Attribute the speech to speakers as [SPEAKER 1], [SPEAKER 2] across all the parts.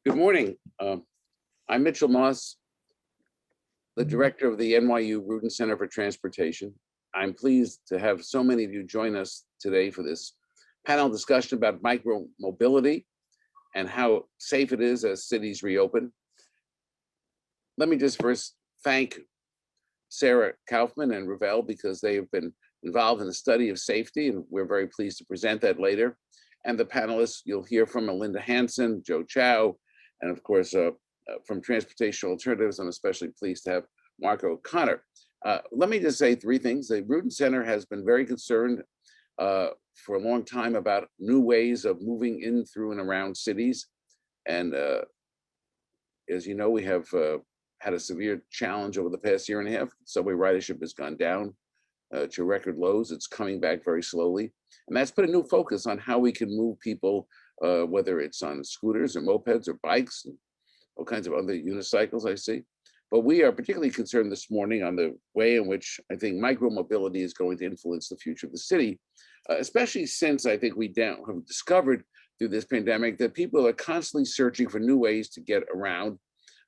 [SPEAKER 1] Good morning. I'm Mitchell Moss, the director of the NYU Rudin Center for Transportation. I'm pleased to have so many of you join us today for this panel discussion about micromobility and how safe it is as cities reopen. Let me just first thank Sarah Kaufman and Ravel because they have been involved in the study of safety, and we're very pleased to present that later. And the panelists you'll hear from Melinda Hansen, Joe Chow, and of course, from Transportation Alternatives, I'm especially pleased to have Mark O'Connor. Let me just say three things. The Rudin Center has been very concerned for a long time about new ways of moving in, through, and around cities. And as you know, we have had a severe challenge over the past year and a half. Subway ridership has gone down to record lows. It's coming back very slowly. And that's put a new focus on how we can move people, whether it's on scooters or mopeds or bikes, and all kinds of other unicycles I see. But we are particularly concerned this morning on the way in which I think micromobility is going to influence the future of the city, especially since I think we have discovered through this pandemic that people are constantly searching for new ways to get around.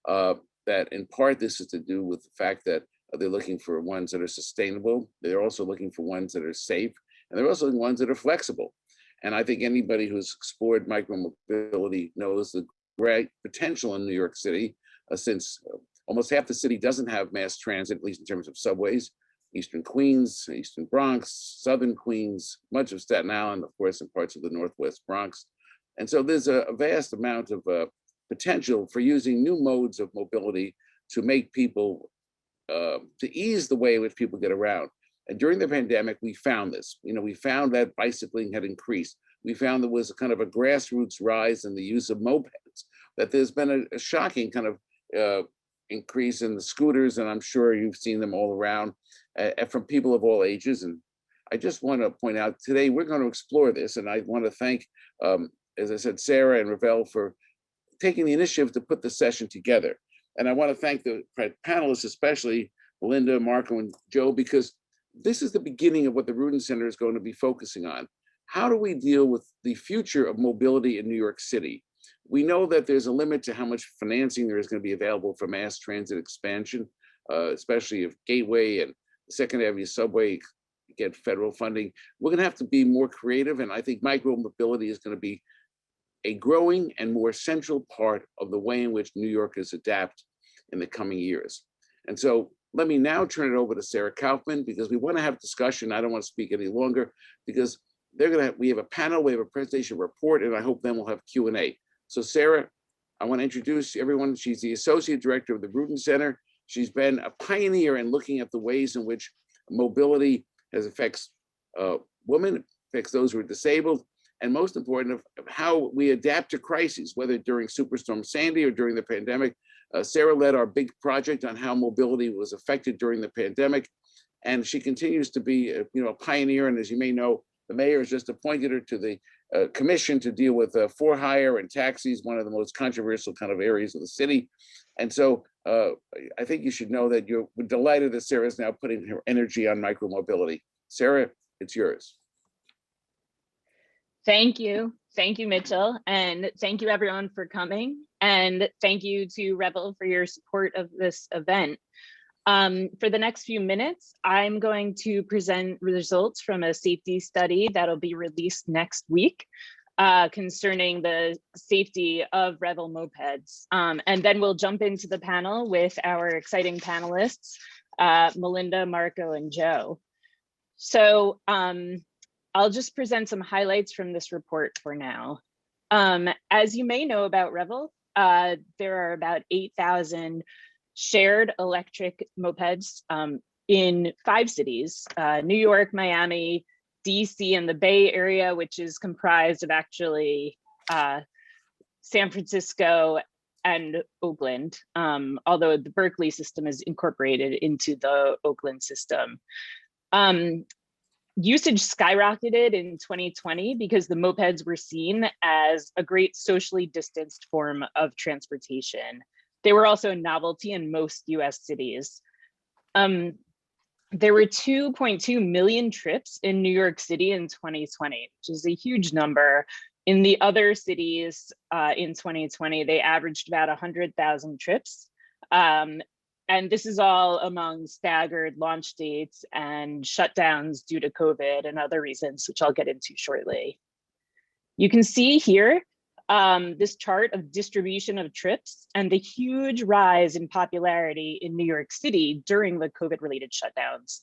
[SPEAKER 1] That in part, this is to do with the fact that they're looking for ones that are sustainable. They're also looking for ones that are safe, and they're also ones that are flexible. And I think anybody who's explored micromobility knows the great potential in New York City, since almost half the city doesn't have mass transit, at least in terms of subways. Eastern Queens, Eastern Bronx, Southern Queens, much of Staten Island, of course, and parts of the Northwest Bronx. And so there's a vast amount of potential for using new modes of mobility to make people, to ease the way in which people get around. And during the pandemic, we found this. We found that bicycling had increased. We found there was a kind of a grassroots rise in the use of mopeds, that there's been a shocking kind of increase in the scooters, and I'm sure you've seen them all around from people of all ages. And I just want to point out today, we're going to explore this. And I want to thank, as I said, Sarah and Ravel for taking the initiative to put the session together. And I want to thank the panelists, especially Melinda, Marco, and Joe, because this is the beginning of what the Rudin Center is going to be focusing on. How do we deal with the future of mobility in New York City? We know that there's a limit to how much financing there is going to be available for mass transit expansion, especially if Gateway and Second Avenue Subway get federal funding. We're going to have to be more creative, and I think micromobility is going to be a growing and more central part of the way in which New Yorkers adapt in the coming years. And so let me now turn it over to Sarah Kaufman, because we want to have discussion. I don't want to speak any longer because we have a panel, we have a presentation report, and I hope then we'll have Q&A. So Sarah, I want to introduce everyone. She's the Associate Director of the Rudin Center. She's been a pioneer in looking at the ways in which mobility affects women, affects those who are disabled, and most important, of how we adapt to crises, whether during Superstorm Sandy or during the pandemic. Sarah led our big project on how mobility was affected during the pandemic, and she continues to be a pioneer. And as you may know, the mayor has just appointed her to the commission to deal with for hire and taxis, one of the most controversial kind of areas of the city. And so I think you should know that we're delighted that Sarah is now putting her energy on micromobility. Sarah, it's yours.
[SPEAKER 2] Thank you. Thank you, Mitchell. And thank you everyone for coming. And thank you to Rebel for your support of this event. For the next few minutes, I'm going to present results from a safety study that'll be released next week concerning the safety of Revel mopeds. And then we'll jump into the panel with our exciting panelists, Melinda, Marco, and Joe. So I'll just present some highlights from this report for now. As you may know about Revel, there are about 8,000 shared electric mopeds in 5 cities, New York, Miami, DC, and the Bay Area, which is comprised of actually San Francisco and Oakland, although the Berkeley system is incorporated into the Oakland system. Usage skyrocketed in 2020 because the mopeds were seen as a great socially distanced form of transportation. They were also a novelty in most US cities. There were 2.2 million trips in New York City in 2020, which is a huge number. In the other cities in 2020, they averaged about 100,000 trips. And this is all among staggered launch dates and shutdowns due to COVID and other reasons, which I'll get into shortly. You can see here this chart of distribution of trips and the huge rise in popularity in New York City during the COVID-related shutdowns.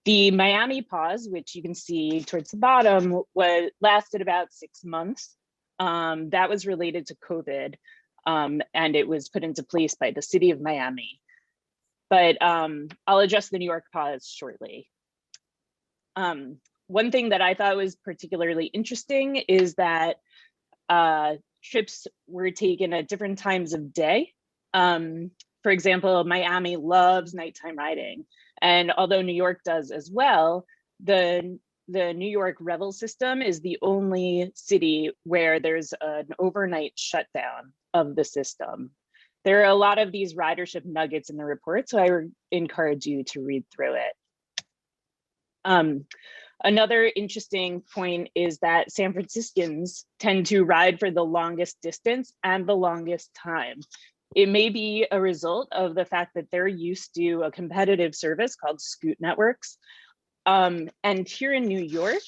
[SPEAKER 2] The Miami pause, which you can see towards the bottom, lasted about 6 months. That was related to COVID, and it was put into place by the city of Miami. But I'll address the New York pause shortly. One thing that I thought was particularly interesting is that trips were taken at different times of day. For example, Miami loves nighttime riding. And although New York does as well, the New York Revel system is the only city where there's an overnight shutdown of the system. There are a lot of these ridership nuggets in the report, so I encourage you to read through it. Another interesting point is that San Franciscans tend to ride for the longest distance and the longest time. It may be a result of the fact that they're used to a competitive service called Scoot Networks. And here in New York,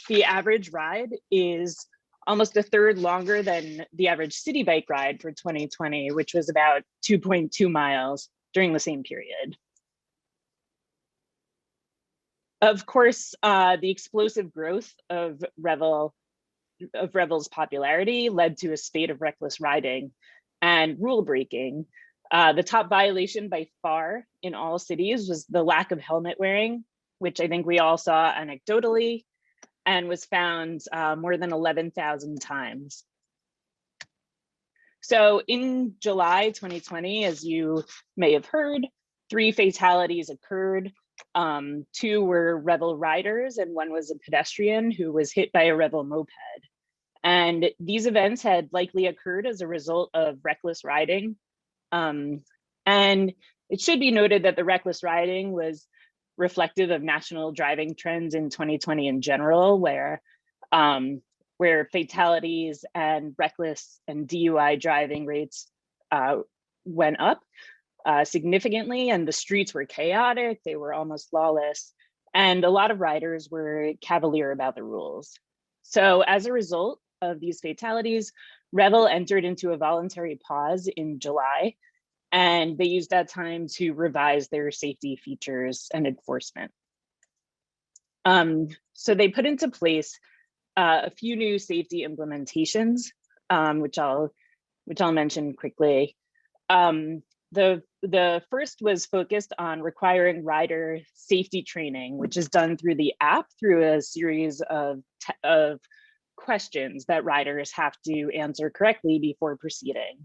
[SPEAKER 2] the average ride is almost a third longer than the average city bike ride for 2020, which was about 2.2 miles during the same period. Of course, the explosive growth of Revel's popularity led to a spate of reckless riding and rule breaking. The top violation by far in all cities was the lack of helmet wearing, which I think we all saw anecdotally, and was found more than 11,000 times. So in July 2020, as you may have heard, 3 fatalities occurred. 2 were Revel riders and 1 was a pedestrian who was hit by a Revel moped. And these events had likely occurred as a result of reckless riding. And it should be noted that the reckless riding was reflective of national driving trends in 2020 in general, where fatalities and reckless and DUI driving rates went up significantly, and the streets were chaotic, they were almost lawless, and a lot of riders were cavalier about the rules. So as a result of these fatalities, Revel entered into a voluntary pause in July, and they used that time to revise their safety features and enforcement. So they put into place a few new safety implementations, which I'll mention quickly. The first was focused on requiring rider safety training, which is done through the app through a series of questions that riders have to answer correctly before proceeding.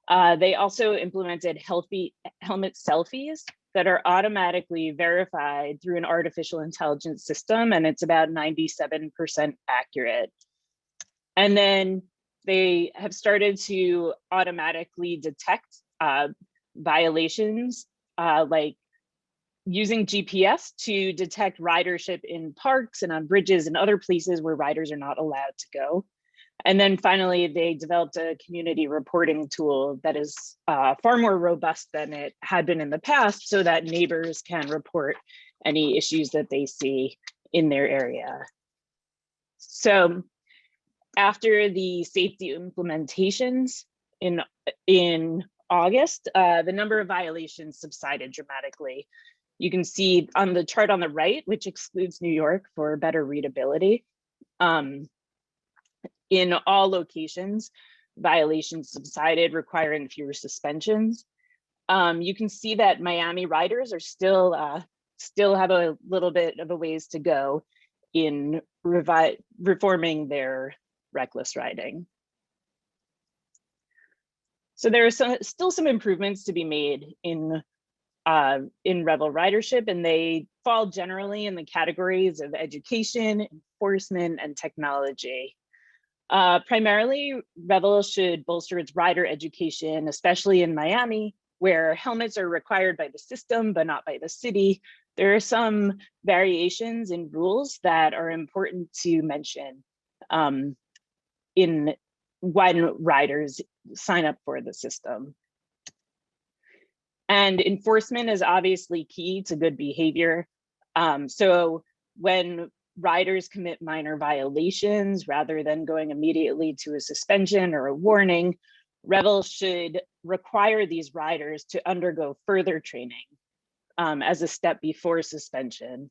[SPEAKER 2] They also implemented helmet selfies that are automatically verified through an artificial intelligence system, and it's about 97% accurate. And then they have started to automatically detect violations, like using GPS to detect ridership in parks and on bridges and other places where riders are not allowed to go. And then finally, they developed a community reporting tool that is far more robust than it had been in the past, so that neighbors can report any issues that they see in their area. So after the safety implementations in August, the number of violations subsided dramatically. You can see on the chart on the right, which excludes New York for better readability. In all locations, violations subsided, requiring fewer suspensions. You can see that Miami riders are still have a little bit of a ways to go in reforming their reckless riding. So there are still some improvements to be made in Revel ridership, and they fall generally in the categories of education, enforcement, and technology. Primarily, Revel should bolster its rider education, especially in Miami, where helmets are required by the system, but not by the city. There are some variations in rules that are important to mention. in when riders sign up for the system. And enforcement is obviously key to good behavior. So when riders commit minor violations, rather than going immediately to a suspension or a warning, Revel should require these riders to undergo further training as a step before suspension.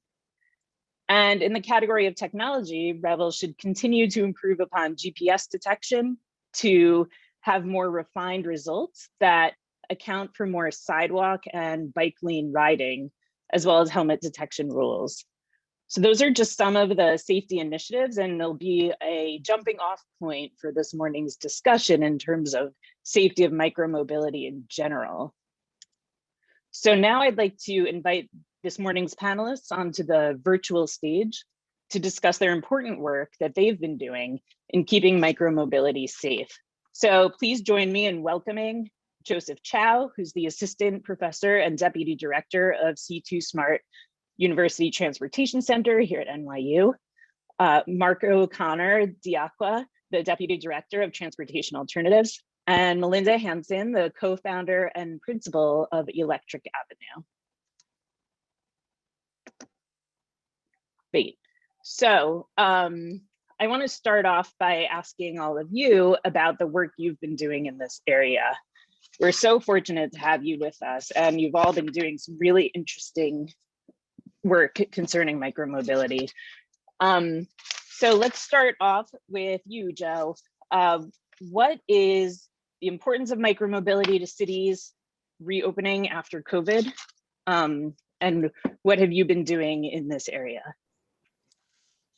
[SPEAKER 2] And in the category of technology, Revel should continue to improve upon GPS detection to have more refined results that account for more sidewalk and bike lane riding, as well as helmet detection rules. So those are just some of the safety initiatives, and they'll be a jumping off point for this morning's discussion in terms of safety of micromobility in general. So now I'd like to invite this morning's panelists onto the virtual stage to discuss their important work that they've been doing in keeping micromobility safe. So please join me in welcoming Joseph Chow, who's the Assistant Professor and Deputy Director of C2 Smart University Transportation Center here at NYU, Marco Connor Diacqua, the Deputy Director of Transportation Alternatives, and Melinda Hansen, the co-founder and principal of Electric Avenue. Great. So I want to start off by asking all of you about the work you've been doing in this area. We're so fortunate to have you with us, and you've all been doing some really interesting work concerning micromobility. So let's start off with you, Joe. What is the importance of micromobility to cities reopening after COVID? And what have you been doing in this area?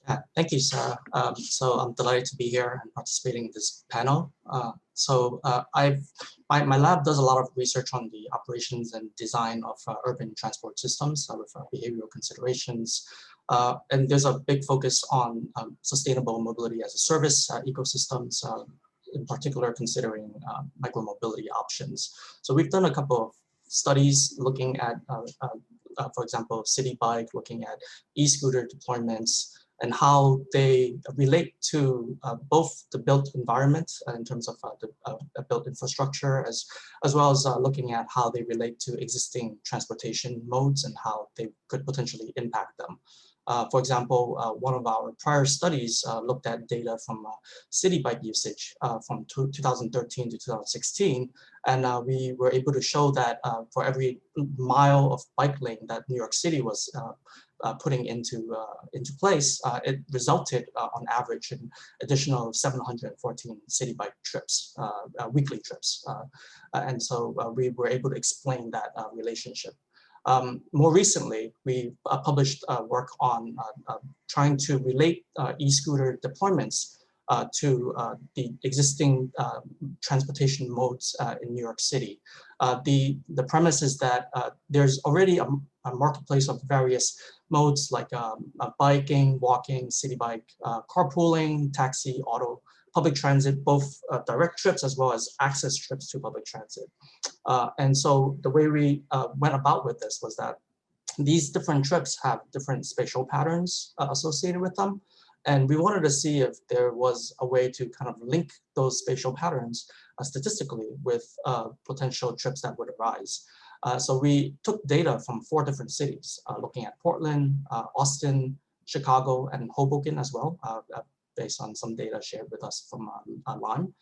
[SPEAKER 3] Yeah, thank you, Sarah. So I'm delighted to be here and participating in this panel. My lab does a lot of research on the operations and design of urban transport systems with behavioral considerations. And there's a big focus on sustainable mobility as a service ecosystems, in particular considering micromobility options. So we've done a couple of studies looking at, for example, city bike, looking at e-scooter deployments, and how they relate to both the built environment in terms of the built infrastructure, as well as looking at how they relate to existing transportation modes and how they could potentially impact them. For example, one of our prior studies looked at data from city bike usage from 2013 to 2016, and we were able to show that for every mile of bike lane that New York City was putting into place, it resulted on average in additional 714 city bike trips, weekly trips. And so we were able to explain that relationship. More recently, we published work on trying to relate e-scooter deployments to the existing transportation modes in New York City. The premise is that there's already a marketplace of various modes like biking, walking, city bike, carpooling, taxi, auto, public transit, both direct trips as well as access trips to public transit. And so the way we went about with this was that these different trips have different spatial patterns associated with them. And we wanted to see if there was a way to kind of link those spatial patterns statistically with potential trips that would arise. So we took data from 4 different cities, looking at Portland, Austin, Chicago, and Hoboken as well, based on some data shared with us from online.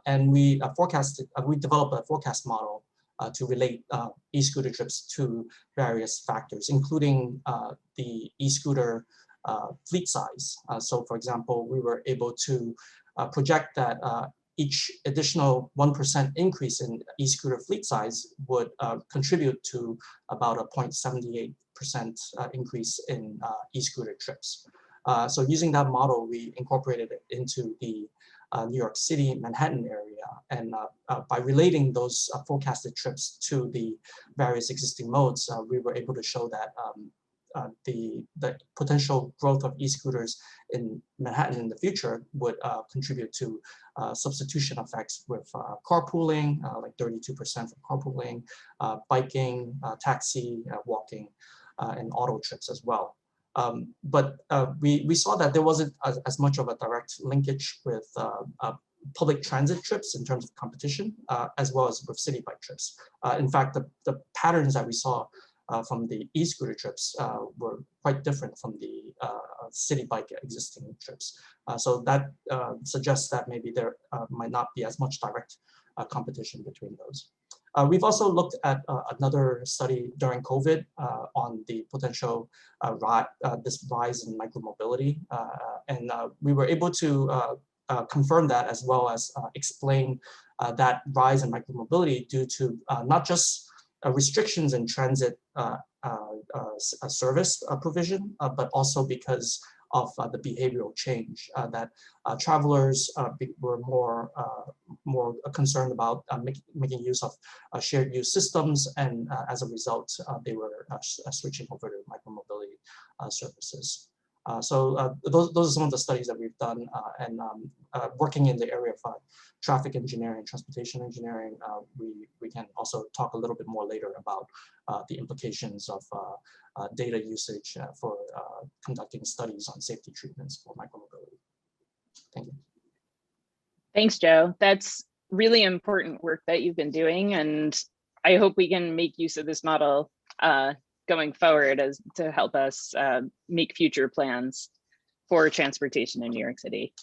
[SPEAKER 3] And we developed a forecast model to relate e-scooter trips to various factors, including the e-scooter fleet size. So for example, we were able to project that each additional 1% increase in e-scooter fleet size would contribute to about a 0.78% increase in e-scooter trips. So using that model, we incorporated it into the New York City, Manhattan area. And by relating those forecasted trips to the various existing modes, we were able to show that the potential growth of e-scooters in Manhattan in the future would contribute to substitution effects with carpooling, like 32% for carpooling, biking, taxi, walking, and auto trips as well. We saw that there wasn't as much of a direct linkage with public transit trips in terms of competition, as well as with city bike trips. In fact, the patterns that we saw from the e-scooter trips were quite different from the city bike existing trips. So that suggests that maybe there might not be as much direct competition between those. We've also looked at another study during COVID on the potential this rise in micromobility. And we were able to confirm that, as well as explain that rise in micromobility due to not just restrictions in transit service provision, but also because of the behavioral change that travelers were more concerned about making use of shared use systems, and as a result, they were switching over to micromobility services. So those are some of the studies that we've done, and working in the area of traffic engineering, transportation engineering, we can also talk a little bit more later about the implications of data usage for conducting studies on safety treatments for micromobility. Thank you.
[SPEAKER 2] Thanks, Joe. That's really important work that you've been doing, and I hope we can make use of this model going forward as to help us make future plans for transportation in New York City.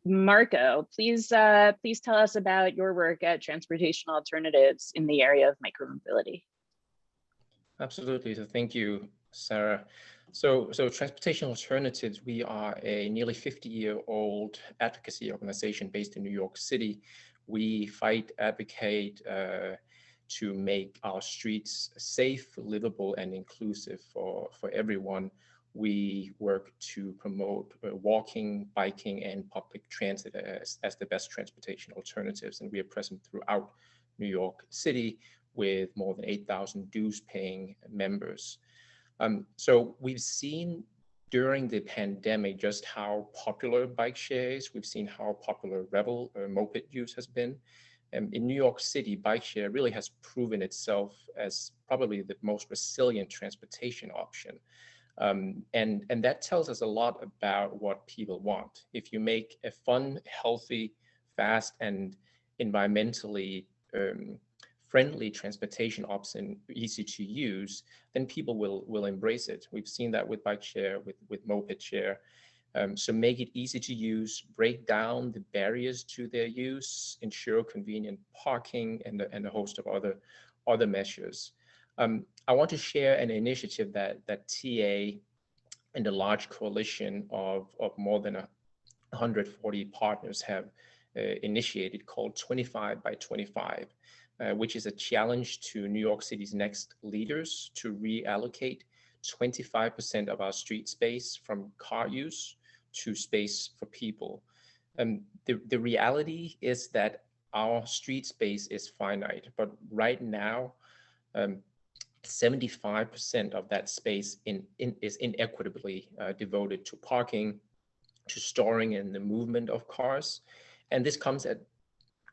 [SPEAKER 2] Marco, please tell us about your work at Transportation Alternatives in the area of micromobility.
[SPEAKER 4] Absolutely. So thank you, Sarah. So Transportation Alternatives, we are a nearly 50-year-old advocacy organization based in New York City. We advocate to make our streets safe, livable, and inclusive for everyone. We work to promote walking, biking, and public transit as the best transportation alternatives. And we are present throughout New York City with more than 8,000 dues-paying members. So we've seen during the pandemic just how popular bike share is. We've seen how popular Revel moped use has been. In New York City, bike share really has proven itself as probably the most resilient transportation option. And that tells us a lot about what people want. If you make a fun, healthy, fast, and environmentally friendly transportation option easy to use, then people will embrace it. We've seen that with bike share, with moped share. So make it easy to use, break down the barriers to their use, ensure convenient parking, and a host of other measures. I want to share an initiative that TA and a large coalition of more than 140 partners have initiated, called 25 by 25, which is a challenge to New York City's next leaders to reallocate 25% of our street space from car use to space for people. The reality is that our street space is finite, but right now, 75% of that space is inequitably devoted to parking, to storing, and the movement of cars. And this comes at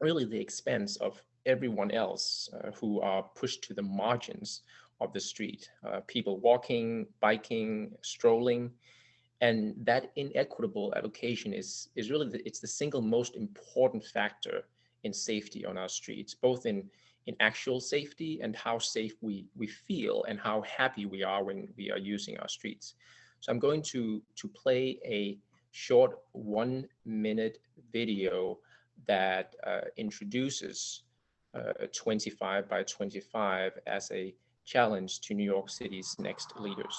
[SPEAKER 4] really the expense of everyone else who are pushed to the margins of the street, people walking, biking, strolling. And that inequitable allocation is really, it's the single most important factor in safety on our streets, both in actual safety and how safe we feel and how happy we are when we are using our streets. So I'm going to play a short 1-minute video that introduces 25 by 25 as a challenge to New York City's next leaders.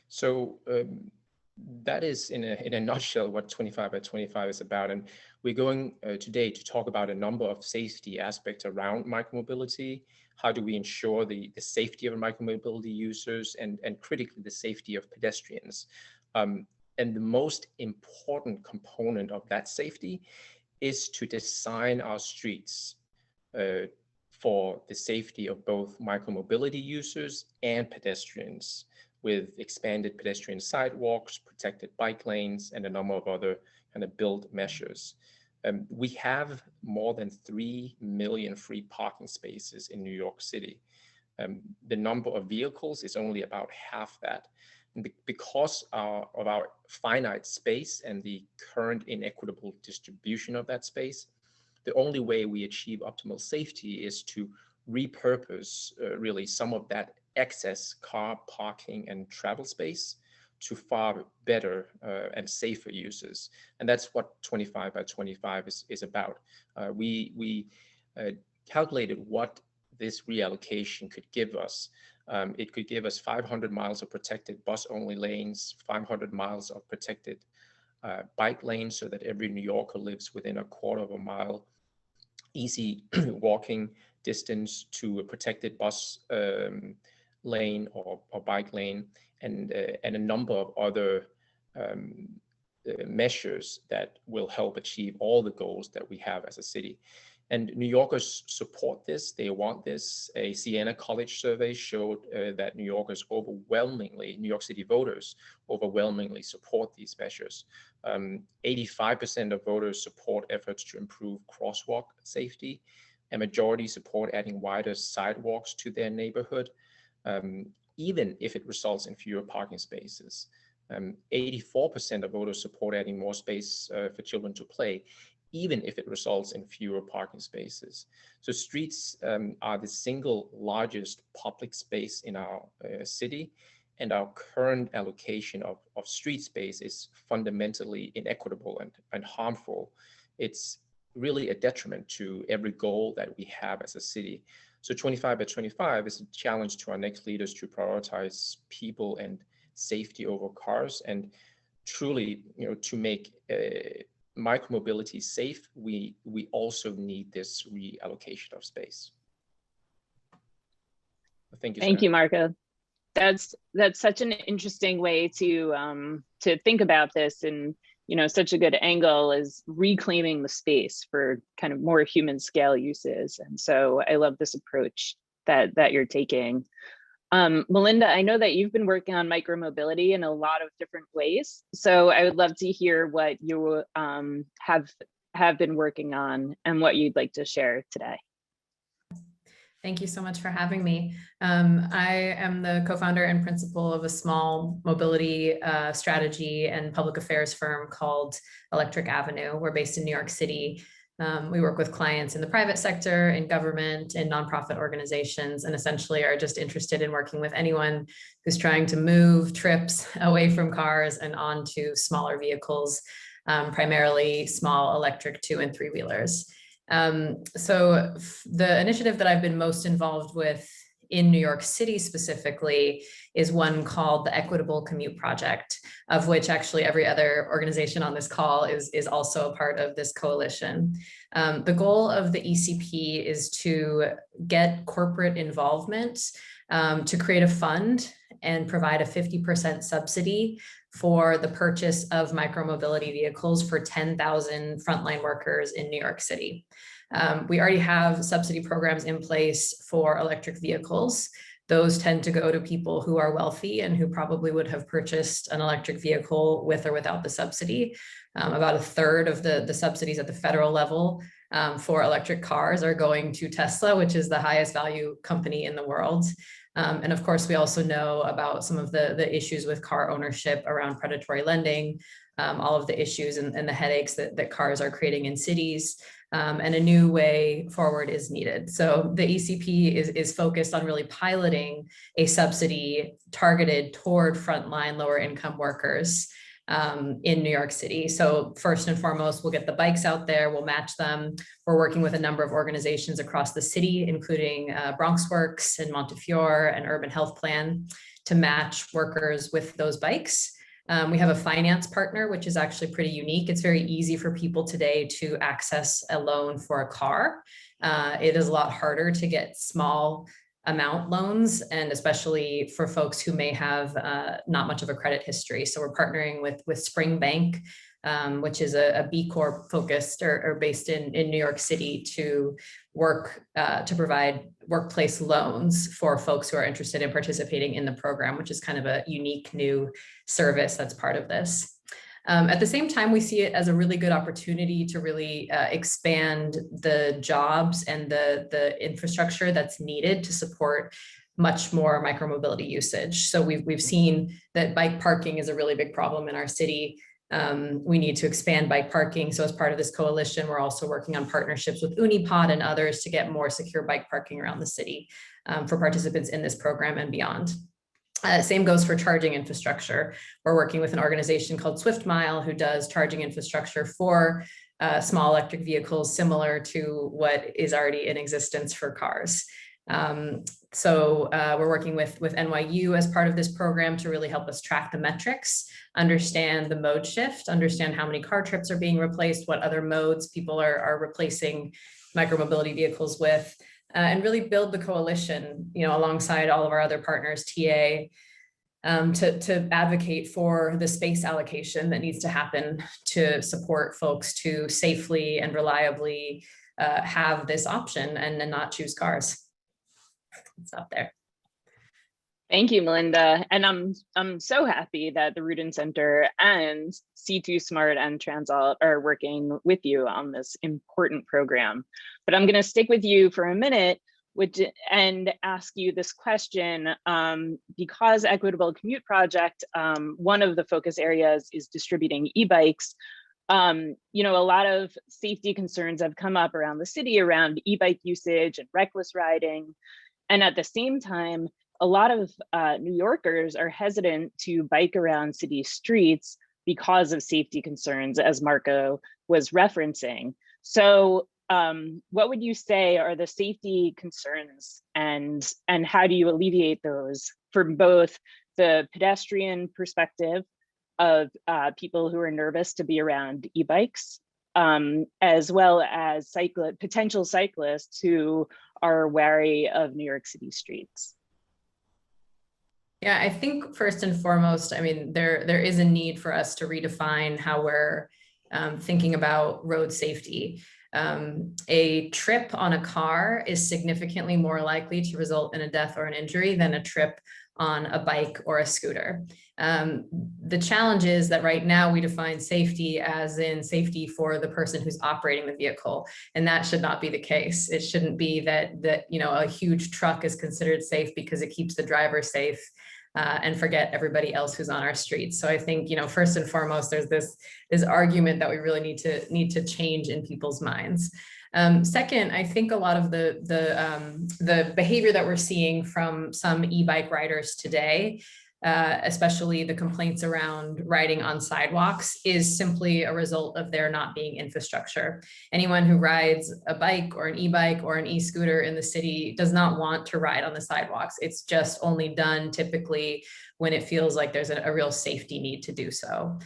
[SPEAKER 4] So that is in a nutshell what 25 by 25 is about. And we're going today to talk about a number of safety aspects around micromobility. How do we ensure the safety of micromobility users and critically the safety of pedestrians? And the most important component of that safety is to design our streets for the safety of both micromobility users and pedestrians, with expanded pedestrian sidewalks, protected bike lanes, and a number of other kind of build measures. We have more than 3 million free parking spaces in New York City. The number of vehicles is only about half that. And because of our finite space and the current inequitable distribution of that space, the only way we achieve optimal safety is to repurpose really some of that excess car parking and travel space to far better and safer uses. And that's what 25 by 25 is about. We calculated what this reallocation could give us. It could give us 500 miles of protected bus-only lanes, 500 miles of protected bike lanes, so that every New Yorker lives within a quarter of a mile, easy walking distance to a protected bus lane or bike lane, and a number of other measures that will help achieve all the goals that we have as a city. And New Yorkers support this, they want this. A Siena College survey showed that New Yorkers overwhelmingly, New York City voters overwhelmingly support these measures. 85% of voters support efforts to improve crosswalk safety. A majority support adding wider sidewalks to their neighborhood, even if it results in fewer parking spaces. 84% of voters support adding more space for children to play, even if it results in fewer parking spaces. So streets are the single largest public space in our city, and our current allocation of street space is fundamentally inequitable and harmful. It's really a detriment to every goal that we have as a city. So 25 by 25 is a challenge to our next leaders to prioritize people and safety over cars, and truly, to make micromobility safe, we also need this reallocation of space. Thank you.
[SPEAKER 2] Thank you, Marco. That's such an interesting way to think about this, and such a good angle is reclaiming the space for kind of more human scale uses. And so I love this approach that you're taking. Melinda, I know that you've been working on micromobility in a lot of different ways. So I would love to hear what you have been working on and what you'd like to share today.
[SPEAKER 5] Thank you so much for having me. I am the co-founder and principal of a small mobility strategy and public affairs firm called Electric Avenue. We're based in New York City. We work with clients in the private sector, in government, in nonprofit organizations, and essentially are just interested in working with anyone who's trying to move trips away from cars and onto smaller vehicles, primarily small electric 2- and 3-wheelers. So the initiative that I've been most involved with in New York City specifically is one called the Equitable Commute project, of which actually every other organization on this call is also a part of this coalition. The goal of the ECP is to get corporate involvement to create a fund and provide a 50% subsidy for the purchase of micromobility vehicles for 10,000 frontline workers in New York City. We already have subsidy programs in place for electric vehicles. Those tend to go to people who are wealthy and who probably would have purchased an electric vehicle with or without the subsidy. About a third of the subsidies at the federal level for electric cars are going to Tesla, which is the highest value company in the world. And of course, we also know about some of the issues with car ownership around predatory lending, all of the issues and the headaches that cars are creating in cities, and a new way forward is needed. So the ECP is focused on really piloting a subsidy targeted toward frontline lower income workers in New York City. So first and foremost, we'll get the bikes out there, we'll match them. We're working with a number of organizations across the city, including Bronx Works and Montefiore and Urban Health Plan, to match workers with those bikes. We have a finance partner, which is actually pretty unique. It's very easy for people today to access a loan for a car. It is a lot harder to get small amount loans, and especially for folks who may have not much of a credit history. So we're partnering with Spring Bank, which is a B Corp focused or based in New York City, to work to provide workplace loans for folks who are interested in participating in the program, which is kind of a unique new service that's part of this. At the same time, we see it as a really good opportunity to really expand the jobs and the infrastructure that's needed to support much more micromobility usage. So we've seen that bike parking is a really big problem in our city. We need to expand bike parking. So as part of this coalition, we're also working on partnerships with Unipod and others to get more secure bike parking around the city for participants in this program and beyond. Same goes for charging infrastructure. We're working with an organization called Swift Mile, who does charging infrastructure for small electric vehicles, similar to what is already in existence for cars. So we're working with NYU as part of this program to really help us track the metrics, understand the mode shift, understand how many car trips are being replaced, what other modes people are replacing micromobility vehicles with. And really build the coalition, alongside all of our other partners, TA, to advocate for the space allocation that needs to happen to support folks to safely and reliably have this option and not choose cars. It's up there.
[SPEAKER 2] Thank you, Melinda. And I'm so happy that the Rudin Center and C2 Smart and Transalt are working with you on this important program. But I'm going to stick with you for a minute and ask you this question. Because Equitable Commute Project, one of the focus areas is distributing e-bikes. A lot of safety concerns have come up around the city around e-bike usage and reckless riding. And at the same time, a lot of New Yorkers are hesitant to bike around city streets because of safety concerns, as Marco was referencing. So what would you say are the safety concerns, and how do you alleviate those from both the pedestrian perspective of people who are nervous to be around e-bikes, as well as potential cyclists who are wary of New York City streets?
[SPEAKER 5] Yeah, I think first and foremost, there is a need for us to redefine how we're thinking about road safety. A trip on a car is significantly more likely to result in a death or an injury than a trip on a bike or a scooter. The challenge is that right now we define safety as in safety for the person who's operating the vehicle, and that should not be the case. It shouldn't be that a huge truck is considered safe because it keeps the driver safe, and forget everybody else who's on our streets. So I think, first and foremost, there's this argument that we really need to change in people's minds. Second, I think a lot of the behavior that we're seeing from some e-bike riders today, especially the complaints around riding on sidewalks, is simply a result of there not being infrastructure. Anyone who rides a bike or an e-bike or an e-scooter in the city does not want to ride on the sidewalks. It's just only done typically when it feels like there's a real safety need to do so.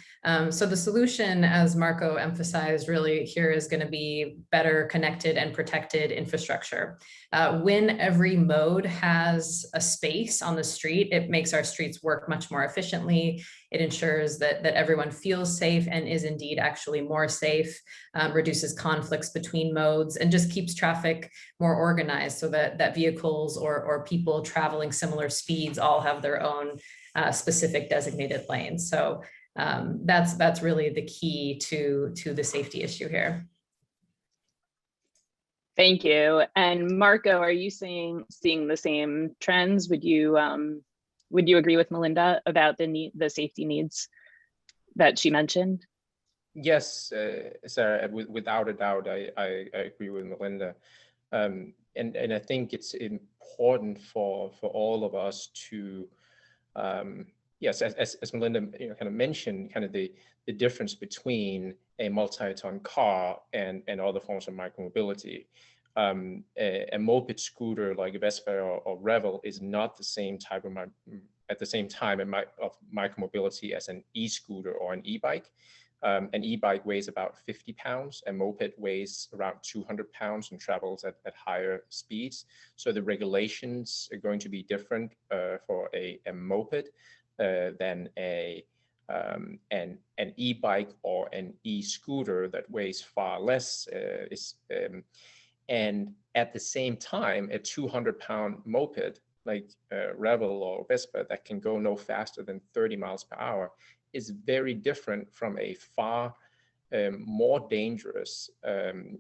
[SPEAKER 5] So the solution, as Marco emphasized, really here is going to be better connected and protected infrastructure. When every mode has a space on the street, it makes our streets work much more efficiently. It ensures that everyone feels safe and is indeed actually more safe, reduces conflicts between modes, and just keeps traffic more organized so that vehicles or people traveling similar speeds all have their own specific designated lanes. So that's really the key to the safety issue here.
[SPEAKER 2] Thank you. And Marco, are you seeing the same trends? Would you agree with Melinda about the safety needs that she mentioned?
[SPEAKER 4] Yes, Sarah, without a doubt, I agree with Melinda. And I think it's important for all of us to, yes, as Melinda kind of mentioned, kind of the difference between a multi-ton car and other forms of micromobility. A moped scooter like a Vespa or Revel is not the same type of at the same time of micromobility as an e-scooter or an e-bike. An e-bike weighs about 50 pounds, a moped weighs around 200 pounds and travels at higher speeds. So the regulations are going to be different for a moped than an e-bike or an e-scooter that weighs far less. And at the same time, a 200-pound moped like Revel or Vespa that can go no faster than 30 miles per hour is very different from a far more dangerous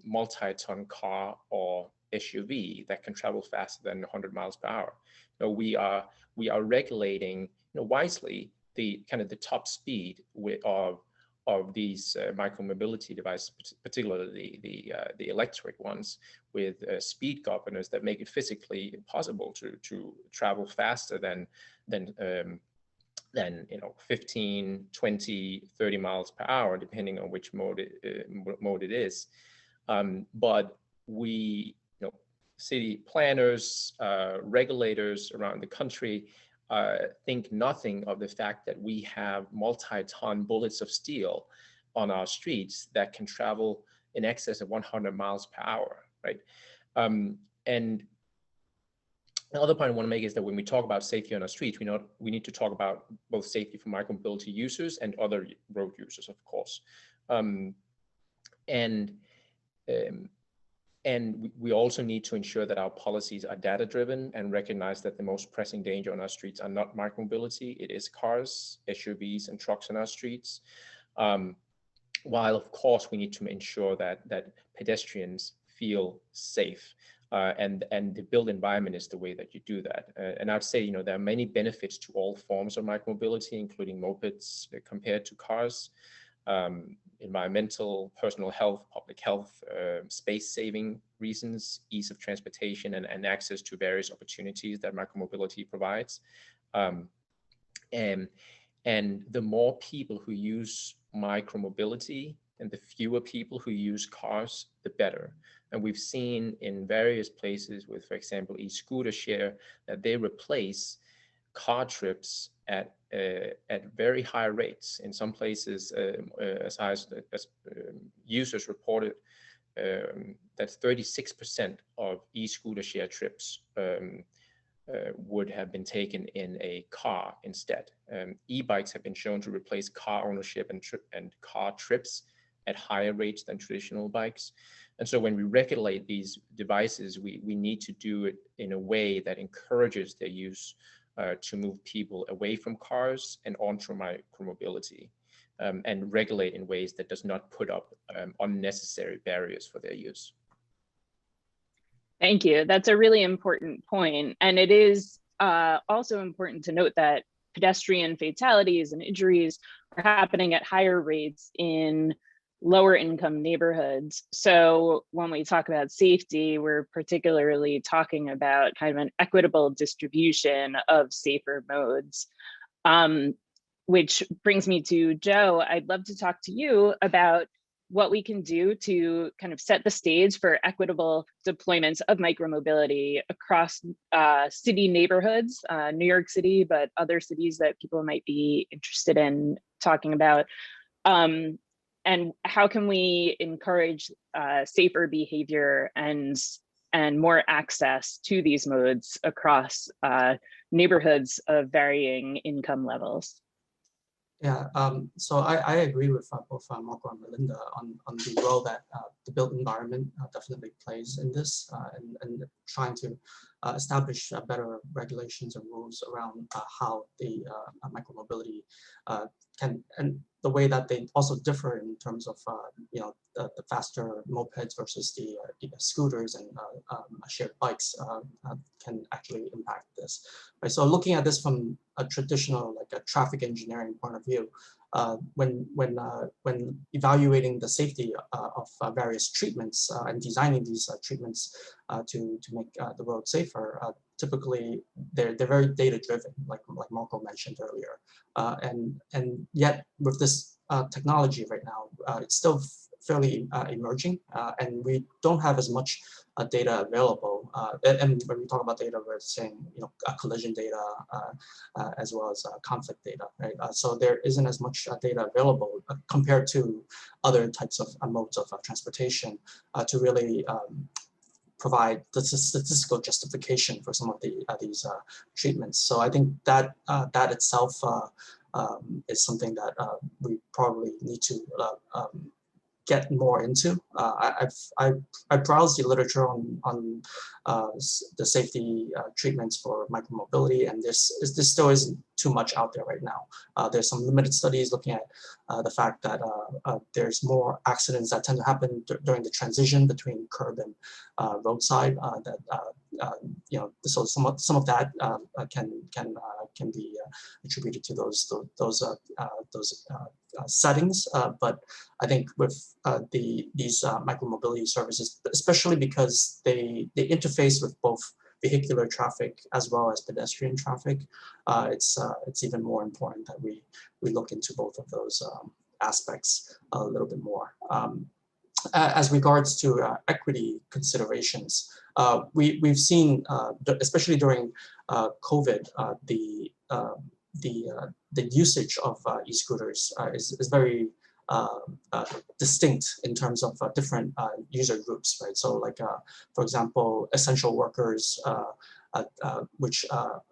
[SPEAKER 4] multi-ton car or SUV that can travel faster than 100 miles per hour. We are regulating wisely the kind of the top speed of these micromobility devices, particularly the electric ones, with speed governors that make it physically impossible to travel faster than 15, 20, 30 miles per hour, depending on which mode it is. But we, city planners, regulators around the country think nothing of the fact that we have multi-ton bullets of steel on our streets that can travel in excess of 100 miles per hour, right? And the other point I want to make is that when we talk about safety on our streets, we need to talk about both safety for micromobility users and other road users, of course. And we also need to ensure that our policies are data-driven and recognize that the most pressing danger on our streets are not micromobility, it is cars, SUVs, and trucks on our streets. While of course we need to ensure that pedestrians feel safe. And the built environment is the way that you do that. And I'd say, there are many benefits to all forms of micromobility, including mopeds compared to cars, environmental, personal health, public health, space-saving reasons, ease of transportation, and access to various opportunities that micromobility provides. And the more people who use micromobility and the fewer people who use cars, the better. And we've seen in various places with, for example, e-scooter share, that they replace car trips at very high rates. In some places, as high as users reported, that 36% of e-scooter share trips would have been taken in a car instead. E-bikes have been shown to replace car ownership and car trips at higher rates than traditional bikes. And so when we regulate these devices, we need to do it in a way that encourages their use to move people away from cars and onto micromobility, and regulate in ways that does not put up unnecessary barriers for their use.
[SPEAKER 2] Thank you. That's a really important point. And it is also important to note that pedestrian fatalities and injuries are happening at higher rates in lower income neighborhoods. So when we talk about safety, we're particularly talking about kind of an equitable distribution of safer modes. Which brings me to Joe. I'd love to talk to you about what we can do to kind of set the stage for equitable deployments of micromobility across city neighborhoods, New York City, but other cities that people might be interested in talking about. And how can we encourage safer behavior and more access to these modes across neighborhoods of varying income levels?
[SPEAKER 3] Yeah, so I agree with both Marco and Melinda on the role that the built environment definitely plays in this, and trying to establish better regulations and rules around how the micromobility can, and the way that they also differ in terms of the faster mopeds versus the scooters and shared bikes can actually impact this. Right? So looking at this from a traditional, like a traffic engineering point of view, when evaluating the safety of various treatments and designing these treatments to make the road safer, typically they're very data driven, like Marco mentioned earlier, and yet with this technology right now, it's still fairly emerging, and we don't have as much data available. And when we talk about data, we're saying collision data as well as conflict data, right? So there isn't as much data available compared to other types of modes of transportation to really provide the statistical justification for some of these treatments. So I think that that itself is something that we probably need to get more into. I browsed the literature on the safety treatments for micromobility, and this still isn't too much out there right now. There's some limited studies looking at the fact that there's more accidents that tend to happen during the transition between curb and roadside. So some of that can be attributed to those settings. But I think with these micromobility services, especially because they interface with both vehicular traffic as well as pedestrian traffic, it's even more important that we look into both of those aspects a little bit more. As regards to equity considerations, we've seen, especially during COVID, the usage of e-scooters is very distinct in terms of different user groups, right? So like, for example, essential workers, which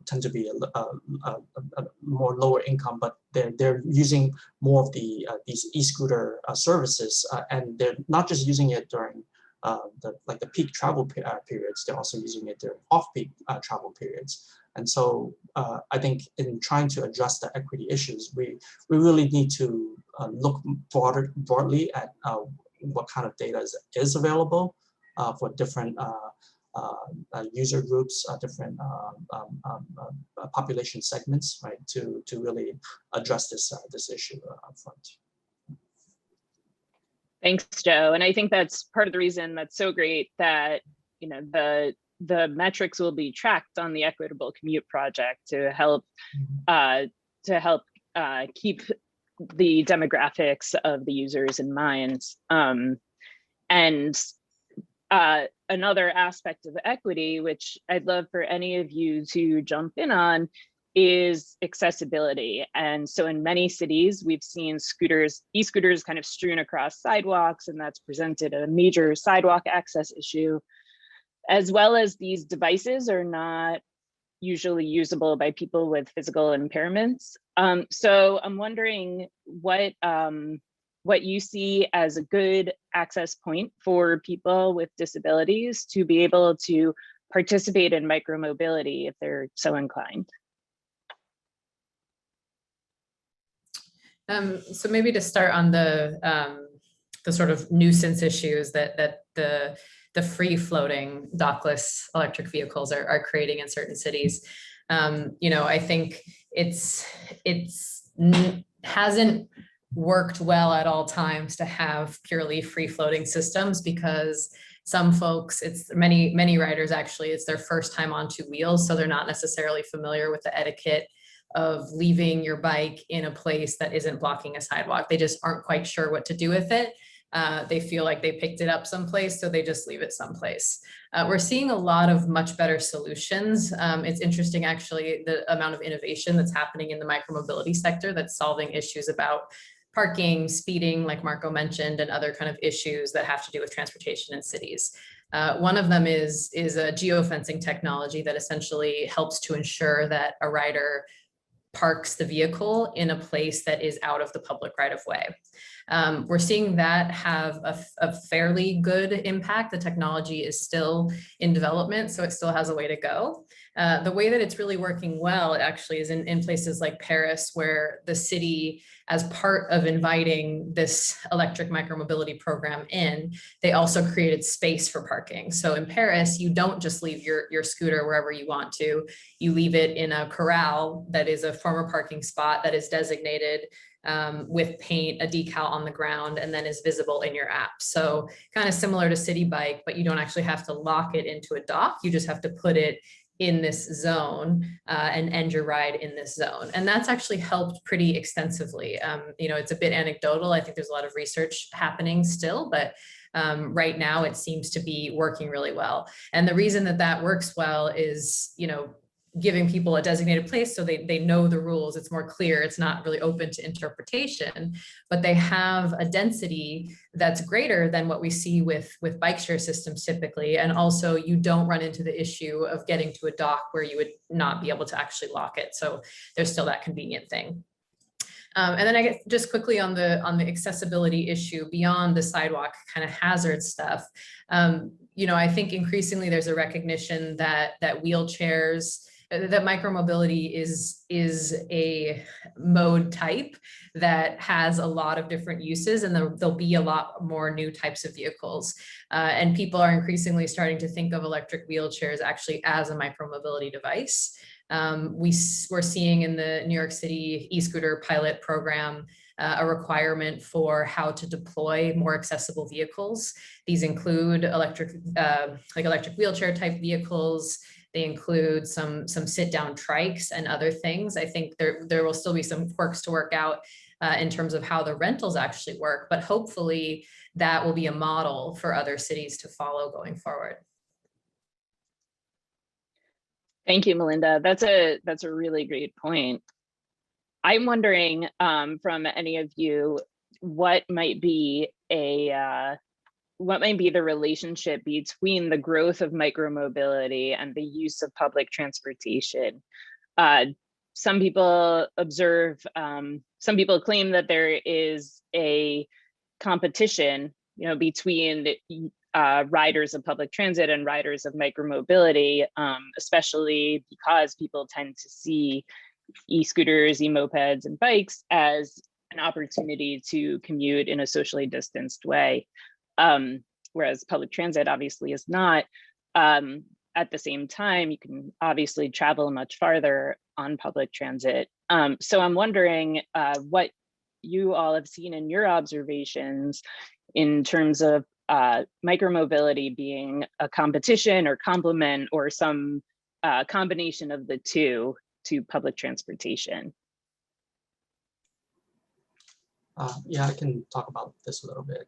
[SPEAKER 3] tend to be a more lower income, but they're using more of these e-scooter services, and they're not just using it during the peak travel periods, they're also using it during off-peak travel periods. And so I think in trying to address the equity issues, we really need to look broadly at what kind of data is available for different user groups, different population segments, right? To really address this issue up front.
[SPEAKER 2] Thanks, Joe. And I think that's part of the reason that's so great that the metrics will be tracked on the Equitable Commute project to help keep the demographics of the users in mind. And another aspect of equity, which I'd love for any of you to jump in on, is accessibility. And so in many cities, we've seen e-scooters kind of strewn across sidewalks, and that's presented a major sidewalk access issue, as well as these devices are not usually usable by people with physical impairments. So I'm wondering what you see as a good access point for people with disabilities to be able to participate in micromobility if they're so inclined.
[SPEAKER 5] So maybe to start on the sort of nuisance issues that the free floating dockless electric vehicles are creating in certain cities. I think it's hasn't worked well at all times to have purely free floating systems, because some folks, it's many riders actually, it's their first time on two wheels, so they're not necessarily familiar with the etiquette of leaving your bike in a place that isn't blocking a sidewalk. They just aren't quite sure what to do with it. They feel like they picked it up someplace, so they just leave it someplace. We're seeing a lot of much better solutions. It's interesting, actually, the amount of innovation that's happening in the micromobility sector that's solving issues about parking, speeding, like Marco mentioned, and other kind of issues that have to do with transportation in cities. One of them is a geofencing technology that essentially helps to ensure that a rider parks the vehicle in a place that is out of the public right of way. We're seeing that have a fairly good impact. The technology is still in development, so it still has a way to go. The way that it's really working well actually is in places like Paris, where the city, as part of inviting this electric micromobility program in, they also created space for parking. So in Paris, you don't just leave your scooter wherever you want to. You leave it in a corral that is a former parking spot that is designated with paint, a decal on the ground, and then is visible in your app. So kind of similar to City Bike, but you don't actually have to lock it into a dock. You just have to put it in this zone and end your ride in this zone. And that's actually helped pretty extensively. It's a bit anecdotal. I think there's a lot of research happening still, but right now it seems to be working really well. And the reason that that works well is, giving people a designated place so they know the rules. It's more clear. It's not really open to interpretation, but they have a density that's greater than what we see with bike share systems typically. And also you don't run into the issue of getting to a dock where you would not be able to actually lock it. So there's still that convenient thing. And then I guess just quickly on the accessibility issue beyond the sidewalk kind of hazard stuff, I think increasingly there's a recognition that wheelchairs, that micromobility is a mode type that has a lot of different uses, and there'll be a lot more new types of vehicles. And people are increasingly starting to think of electric wheelchairs actually as a micromobility device. We're seeing in the New York City e-scooter pilot program a requirement for how to deploy more accessible vehicles. These include electric wheelchair type vehicles. They include some sit-down trikes and other things. I think there will still be some quirks to work out in terms of how the rentals actually work, but hopefully that will be a model for other cities to follow going forward.
[SPEAKER 2] Thank you, Melinda. That's a really great point. I'm wondering from any of you, what might be the relationship between the growth of micromobility and the use of public transportation? Some people claim that there is a competition, between riders of public transit and riders of micromobility, especially because people tend to see e-scooters, e-mopeds, and bikes as an opportunity to commute in a socially distanced way. Whereas public transit obviously is not. At the same time, you can obviously travel much farther on public transit. So I'm wondering what you all have seen in your observations in terms of micromobility being a competition or complement or some combination of the two to public transportation.
[SPEAKER 3] Yeah, I can talk about this a little bit.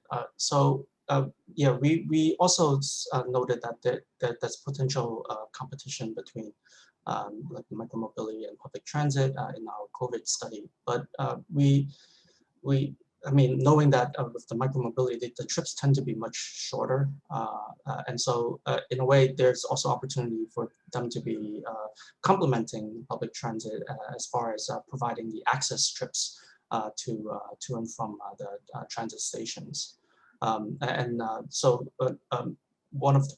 [SPEAKER 3] Yeah, we also noted that there's potential competition between like micromobility and public transit in our COVID study. But knowing that with the micromobility, the trips tend to be much shorter. And so in a way, there's also opportunity for them to be complementing public transit as far as providing the access trips to and from the transit stations. So one of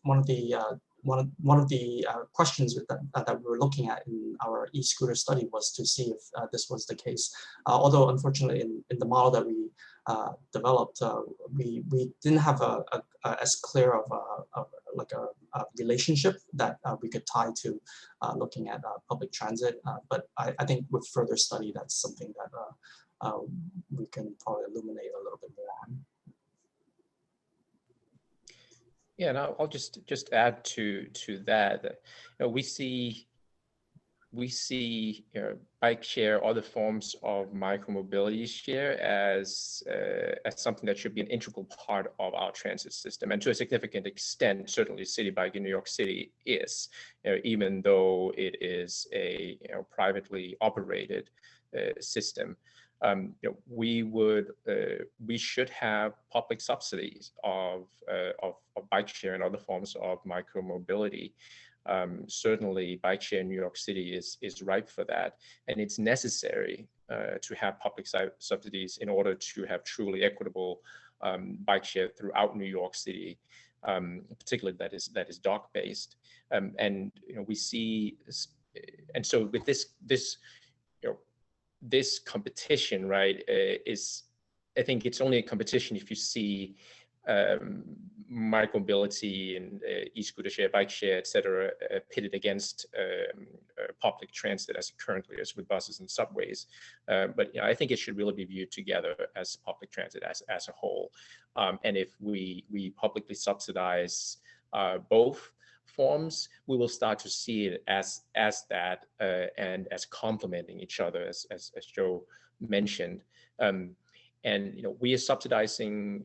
[SPEAKER 3] the questions that we were looking at in our e-scooter study was to see if this was the case. Although unfortunately in the model that we developed, we didn't have as clear of a relationship that we could tie to looking at public transit. But I think with further study, that's something that we can probably illuminate a little bit more on.
[SPEAKER 4] Yeah, and I'll just add to that. We see bike share, other forms of micromobility share as something that should be an integral part of our transit system, and to a significant extent, certainly City Bike in New York City is, even though it is a privately operated system. We should have public subsidies of bike share and other forms of micromobility. Certainly, bike share in New York City is ripe for that, and it's necessary to have public subsidies in order to have truly equitable bike share throughout New York City, particularly that is dock-based. And we see, and so with this competition, right, I think it's only a competition if you see micromobility and e-scooter share, bike share, et cetera, pitted against public transit as it currently is with buses and subways. But I think it should really be viewed together as public transit as a whole. And if we publicly subsidize both forms, we will start to see it as that and as complementing each other, as Joe mentioned. And we are subsidizing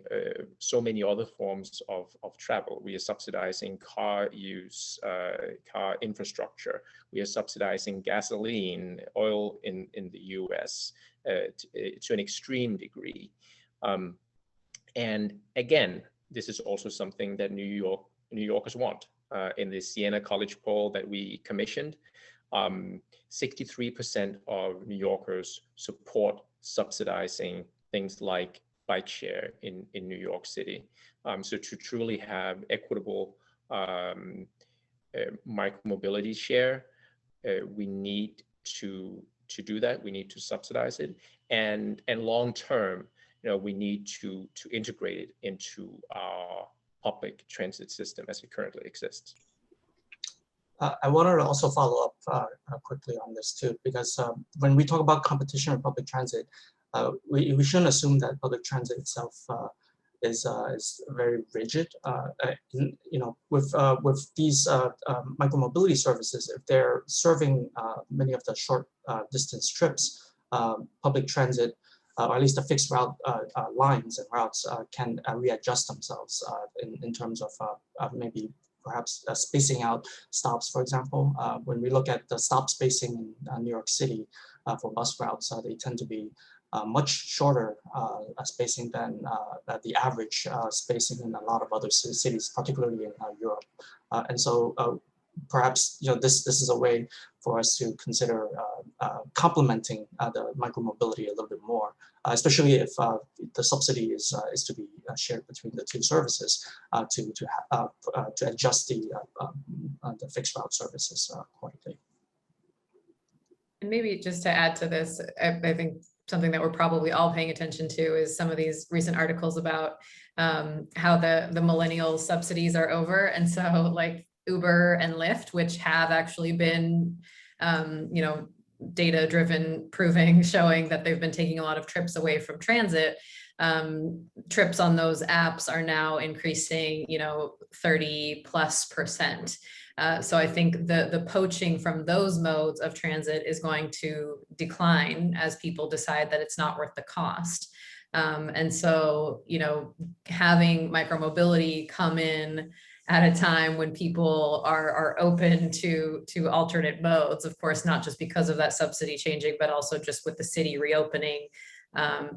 [SPEAKER 4] so many other forms of travel. We are subsidizing car use, car infrastructure. We are subsidizing gasoline, oil in the US to an extreme degree. And again, this is also something that New Yorkers want. In the Siena College poll that we commissioned, 63% of New Yorkers support subsidizing things like bike share in New York City. So to truly have equitable micromobility share, we need to do that. We need to subsidize it, and long term, we need to integrate it into our public transit system as it currently exists.
[SPEAKER 3] I wanted to also follow up quickly on this too, because when we talk about competition in public transit, we shouldn't assume that public transit itself is very rigid. With these micromobility services, if they're serving many of the short distance trips, public transit, or at least the fixed route lines and routes can readjust themselves in terms of maybe perhaps spacing out stops, for example. When we look at the stop spacing in New York City for bus routes, they tend to be much shorter spacing than the average spacing in a lot of other cities, particularly in Europe. And so perhaps this is a way for us to consider complementing the micromobility a little bit more, especially if the subsidy is to be shared between the two services to adjust the fixed route services accordingly.
[SPEAKER 5] And maybe just to add to this, I think something that we're probably all paying attention to is some of these recent articles about how the millennial subsidies are over. And so like Uber and Lyft, which have actually been, data-driven showing that they've been taking a lot of trips away from transit. Trips on those apps are now increasing, 30+%. So I think the poaching from those modes of transit is going to decline as people decide that it's not worth the cost. And so, having micromobility come in at a time when people are open to alternate modes, of course, not just because of that subsidy changing, but also just with the city reopening,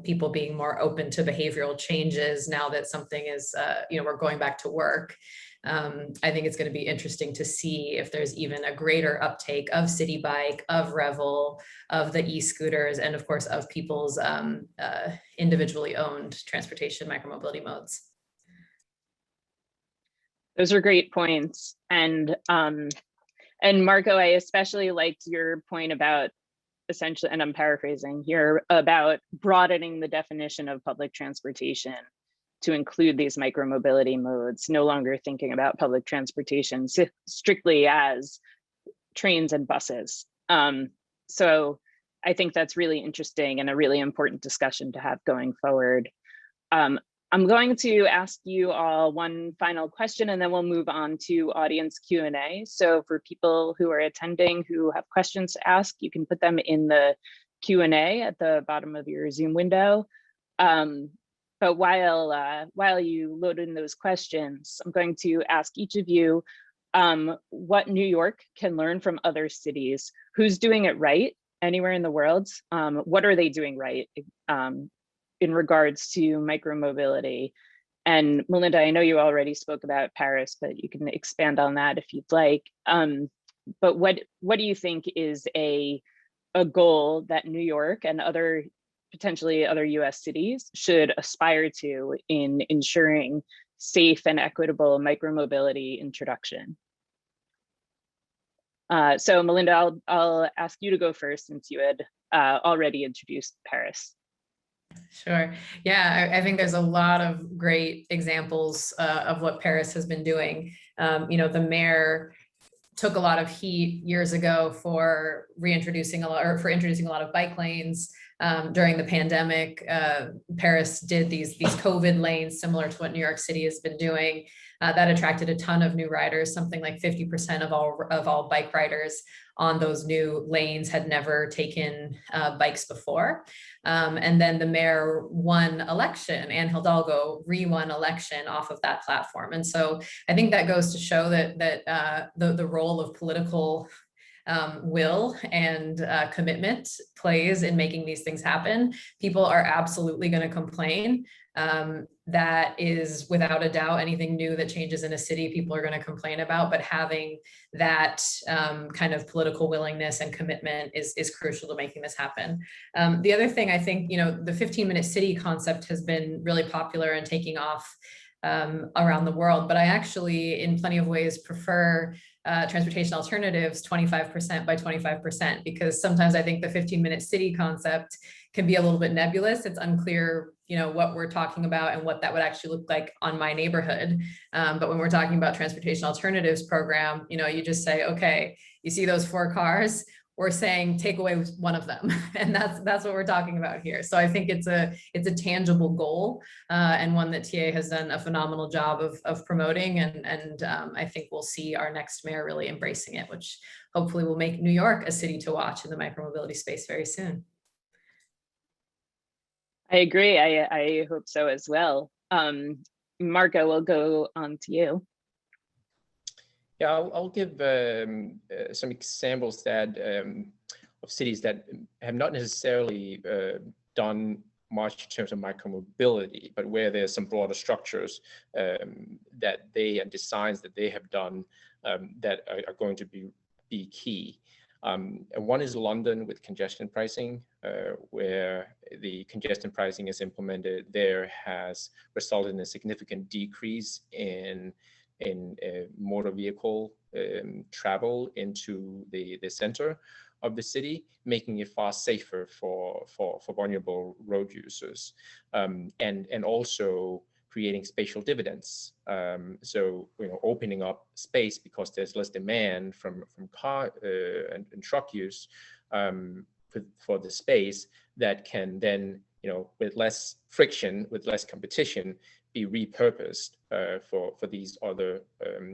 [SPEAKER 5] people being more open to behavioral changes now that something is, we're going back to work. I think it's going to be interesting to see if there's even a greater uptake of City Bike, of Revel, of the e-scooters, and of course of people's individually owned transportation micromobility modes.
[SPEAKER 2] Those are great points. And Marco, I especially liked your point about essentially, and I'm paraphrasing here, about broadening the definition of public transportation to include these micromobility modes, no longer thinking about public transportation strictly as trains and buses. So I think that's really interesting and a really important discussion to have going forward. I'm going to ask you all one final question and then we'll move on to audience Q&A. So for people who are attending who have questions to ask, you can put them in the Q&A at the bottom of your Zoom window. But while you load in those questions, I'm going to ask each of you what New York can learn from other cities. Who's doing it right anywhere in the world? What are they doing right in regards to micromobility? And Melinda, I know you already spoke about Paris, but you can expand on that if you'd like. But what do you think is a goal that New York and potentially other US cities should aspire to in ensuring safe and equitable micromobility introduction? So Melinda, I'll ask you to go first since you had already introduced Paris.
[SPEAKER 5] Sure. Yeah, I think there's a lot of great examples of what Paris has been doing. The mayor took a lot of heat years ago for introducing a lot of bike lanes. During the pandemic, Paris did these COVID lanes similar to what New York City has been doing. that attracted a ton of new riders. Something like 50% of all bike riders on those new lanes had never taken bikes before. And then the mayor won election, Anne Hidalgo re-won election off of that platform. And so I think that goes to show that the role of political will and commitment plays in making these things happen. People are absolutely going to complain. That is without a doubt anything new that changes in a city, people are going to complain about, but having that kind of political willingness and commitment is crucial to making this happen. The other thing I think, the 15-minute city concept has been really popular and taking off around the world, but I actually, in plenty of ways, prefer transportation alternatives 25% by 25%, because sometimes I think the 15-minute city concept can be a little bit nebulous. It's unclear, what we're talking about and what that would actually look like on my neighborhood. But when we're talking about transportation alternatives program, you just say, okay, you see those 4 cars, we're saying take away one of them, and that's what we're talking about here. So I think it's a tangible goal, and one that TA has done a phenomenal job of promoting, and I think we'll see our next mayor really embracing it, which hopefully will make New York a city to watch in the micromobility space very soon.
[SPEAKER 2] I agree. I hope so as well. Marco, we'll go on to you.
[SPEAKER 4] Yeah, I'll give some examples that of cities that have not necessarily done much in terms of micromobility, but where there's some broader structures that and designs that they have done that are going to be key. And one is London with congestion pricing, where the congestion pricing is implemented there has resulted in a significant decrease in motor vehicle travel into the center of the city, making it far safer for vulnerable road users, and also creating spatial dividends. So opening up space because there's less demand from car and truck use for the space that can then with less friction, with less competition, be repurposed for these other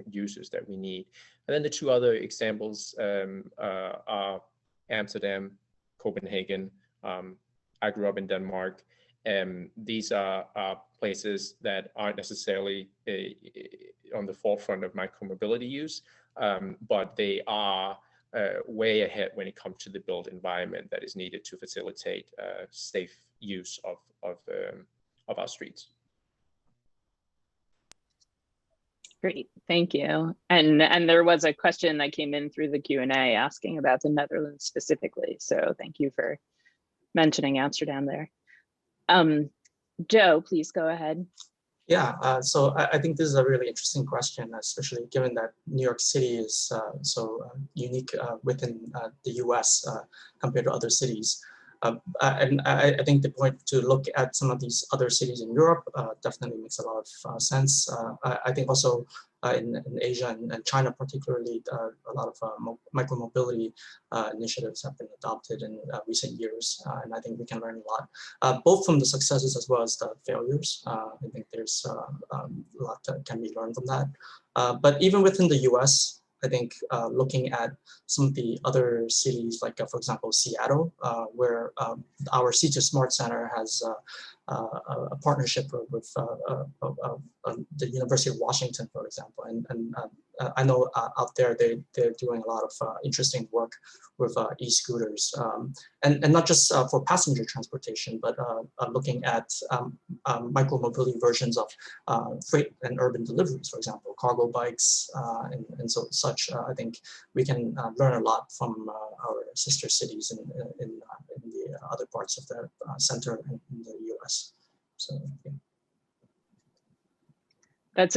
[SPEAKER 4] users that we need. And then the 2 other examples are Amsterdam, Copenhagen. I grew up in Denmark, and these are places that aren't necessarily on the forefront of micromobility use, but they are way ahead when it comes to the built environment that is needed to facilitate safe use of our streets.
[SPEAKER 2] Great, thank you. And there was a question that came in through the Q&A asking about the Netherlands specifically. So thank you for mentioning Amsterdam there. Joe, please go ahead.
[SPEAKER 3] Yeah, so I think this is a really interesting question, especially given that New York City is so unique within the US compared to other cities. And I think the point to look at some of these other cities in Europe definitely makes a lot of sense. I think also in Asia and China particularly, a lot of micromobility initiatives have been adopted in recent years, and I think we can learn a lot, both from the successes as well as the failures. I think there's a lot that can be learned from that. But even within the US, I think looking at some of the other cities, like for example, Seattle, where our C2 Smart Center has a partnership with the University of Washington, for example. And I know out there they're doing a lot of interesting work with e-scooters, and not just for passenger transportation, but looking at micromobility versions of freight and urban deliveries, for example, cargo bikes, and so such. I think we can learn a lot from our sister cities in the other parts of the center in the US. So yeah. That's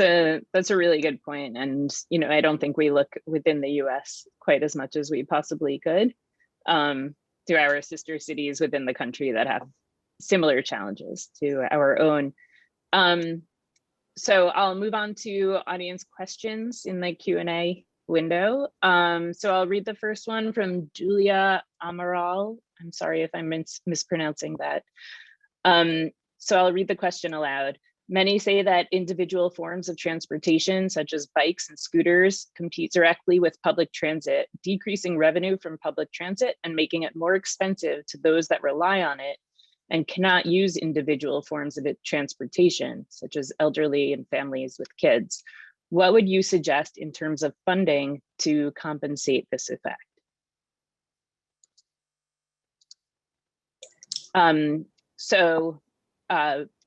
[SPEAKER 2] a really good point. And, I don't think we look within the US quite as much as we possibly could to our sister cities within the country that have similar challenges to our own. So I'll move on to audience questions in the Q&A window. So I'll read the first one from Julia Amaral. I'm sorry if I'm mispronouncing that. So I'll read the question aloud. Many say that individual forms of transportation, such as bikes and scooters, compete directly with public transit, decreasing revenue from public transit and making it more expensive to those that rely on it and cannot use individual forms of transportation, such as elderly and families with kids. What would you suggest in terms of funding to compensate this effect?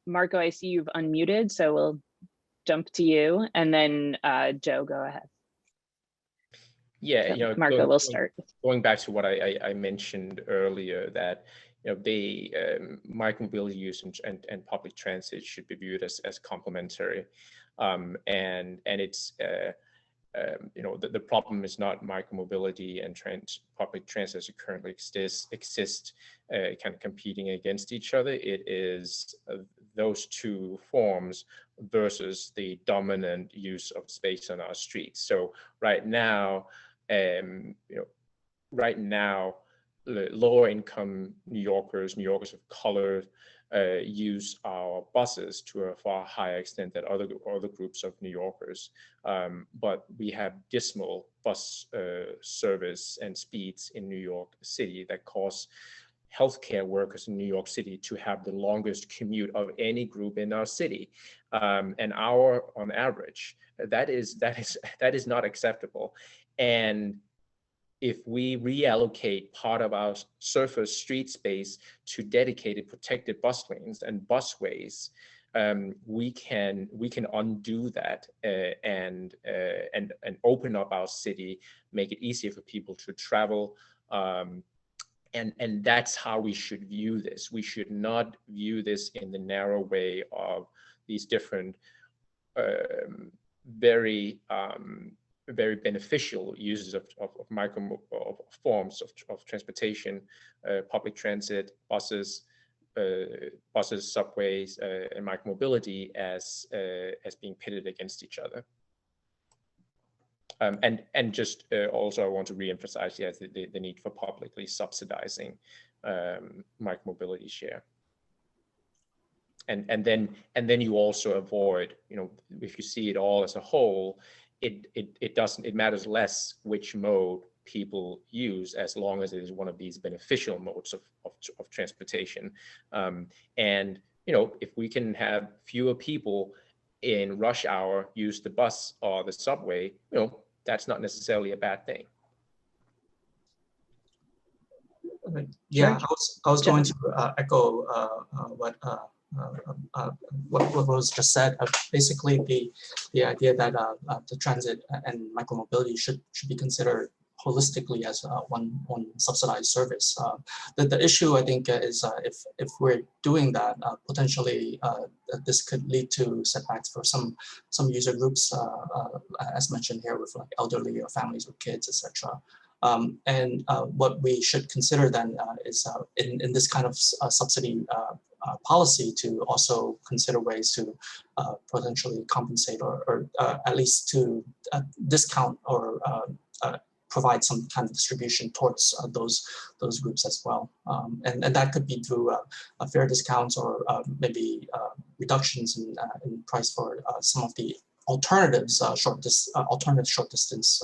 [SPEAKER 2] Marco, I see you've unmuted, so we'll jump to you, and then Joe, go ahead.
[SPEAKER 4] Yeah,
[SPEAKER 2] So
[SPEAKER 4] you know,
[SPEAKER 2] Marco will start.
[SPEAKER 4] Going back to what I mentioned earlier, that micromobility use and public transit should be viewed as complementary, and it's the problem is not micromobility and public transit as it currently exist kind of competing against each other. It is those two forms versus the dominant use of space on our streets. So right now, lower income New Yorkers of color use our buses to a far higher extent than other groups of New Yorkers. But we have dismal bus service and speeds in New York City that cause healthcare workers in New York City to have the longest commute of any group in our city, an hour on average. That is not acceptable. And if we reallocate part of our surface street space to dedicated protected bus lanes and busways, we can undo that and open up our city, make it easier for people to travel. And that's how we should view this. We should not view this in the narrow way of these different very beneficial uses of forms of transportation, public transit, buses, subways, and micromobility as being pitted against each other. And just also I want to reemphasize the need for publicly subsidizing micromobility share. And then you also avoid, if you see it all as a whole, it matters less which mode people use as long as it is one of these beneficial modes of transportation. And if we can have fewer people in rush hour use the bus or the subway, that's not necessarily a bad thing.
[SPEAKER 3] Yeah, I was going to echo what was just said. Basically, the idea that the transit and micromobility should be considered holistically as one subsidized service. The issue, I think, is if we're doing that, potentially this could lead to setbacks for some user groups, as mentioned here, with like elderly or families with kids, etc. And what we should consider then is in this kind of subsidy policy to also consider ways to potentially compensate or at least to discount or provide some kind of distribution towards those groups as well. And that could be through fair discounts or maybe reductions in price for some of the alternatives, alternative short distance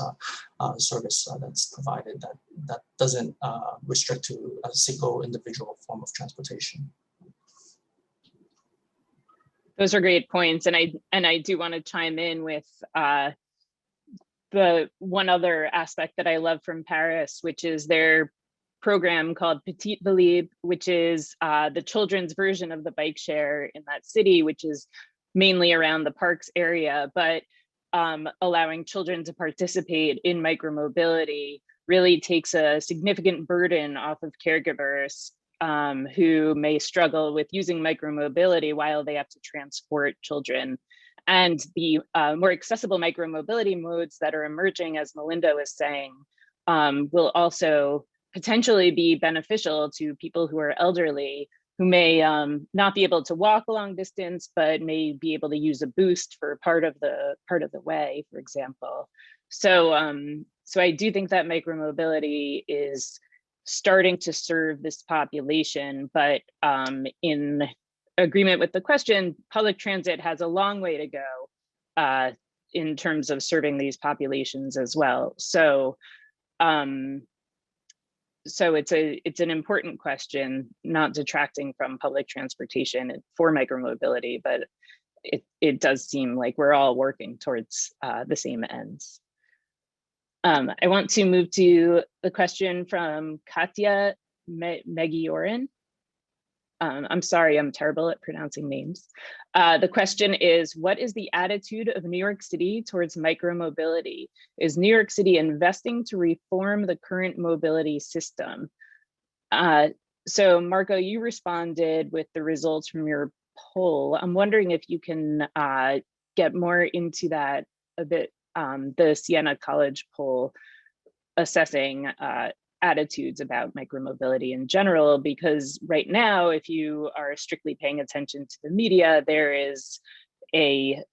[SPEAKER 3] service that's provided that doesn't restrict to a single individual form of transportation.
[SPEAKER 2] Those are great points, and I do want to chime in with the one other aspect that I love from Paris, which is their program called Petite Ville, which is the children's version of the bike share in that city, which is mainly around the parks area, but allowing children to participate in micromobility really takes a significant burden off of caregivers who may struggle with using micromobility while they have to transport children. And the more accessible micromobility modes that are emerging, as Melinda was saying, will also potentially be beneficial to people who are elderly, who may not be able to walk a long distance, but may be able to use a boost for part of the way, for example. So I do think that micromobility is starting to serve this population, but in agreement with the question, public transit has a long way to go in terms of serving these populations as well. So, so it's an important question, not detracting from public transportation for micromobility, but it does seem like we're all working towards the same ends. I want to move to the question from Katya Megiorin. I'm sorry, I'm terrible at pronouncing names. The question is, what is the attitude of New York City towards micromobility? Is New York City investing to reform the current mobility system? So Marco, you responded with the results from your poll. I'm wondering if you can get more into that a bit, the Siena College poll assessing attitudes about micromobility in general, because right now, if you are strictly paying attention to the media, there is a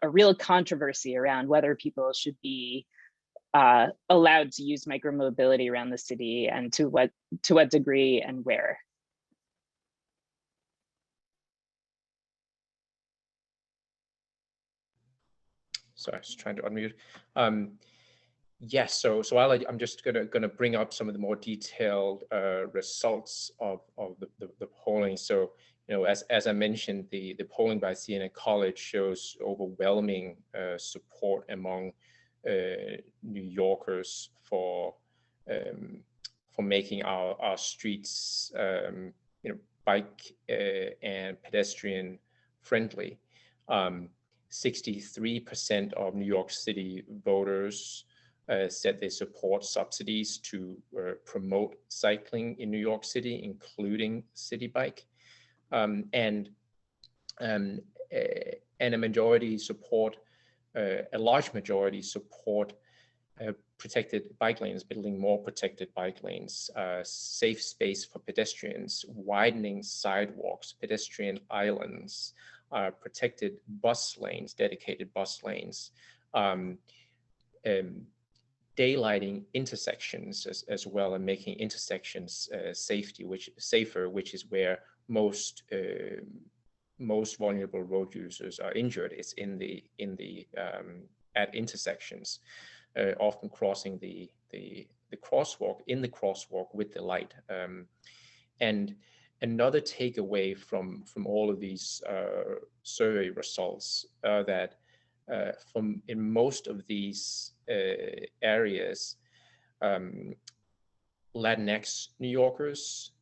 [SPEAKER 2] real controversy around whether people should be allowed to use micromobility around the city, and to what degree and where.
[SPEAKER 4] Sorry, I was trying to unmute. Yes, so I'm just gonna bring up some of the more detailed results of the polling. So, as I mentioned, the polling by Siena College shows overwhelming support among New Yorkers for making our streets, bike and pedestrian friendly. 63% of New York City voters said they support subsidies to promote cycling in New York City, including City Bike, and a majority support, a large majority support protected bike lanes, building more protected bike lanes, safe space for pedestrians, widening sidewalks, pedestrian islands, protected bus lanes, dedicated bus lanes, daylighting intersections as well, and making intersections safer, which is where most vulnerable road users are injured. It's at intersections, often crossing the crosswalk with the light. And another takeaway from all of these survey results are that in most of these areas, Latinx New Yorkers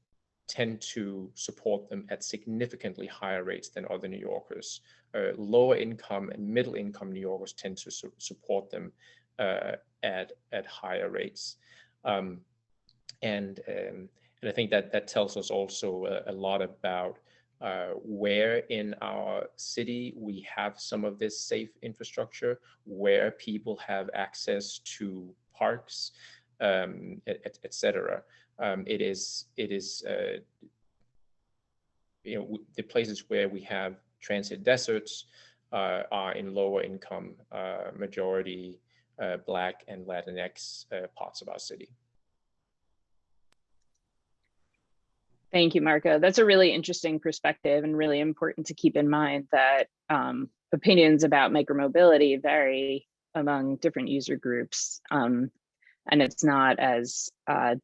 [SPEAKER 4] tend to support them at significantly higher rates than other New Yorkers. Lower income and middle income New Yorkers tend to support them at higher rates. And I think that tells us also a lot about where in our city we have some of this safe infrastructure, where people have access to parks, et cetera. It is the places where we have transit deserts are in lower income, majority Black and Latinx parts of our city.
[SPEAKER 2] Thank you, Marco. That's a really interesting perspective, and really important to keep in mind that opinions about micromobility vary among different user groups, and it's not as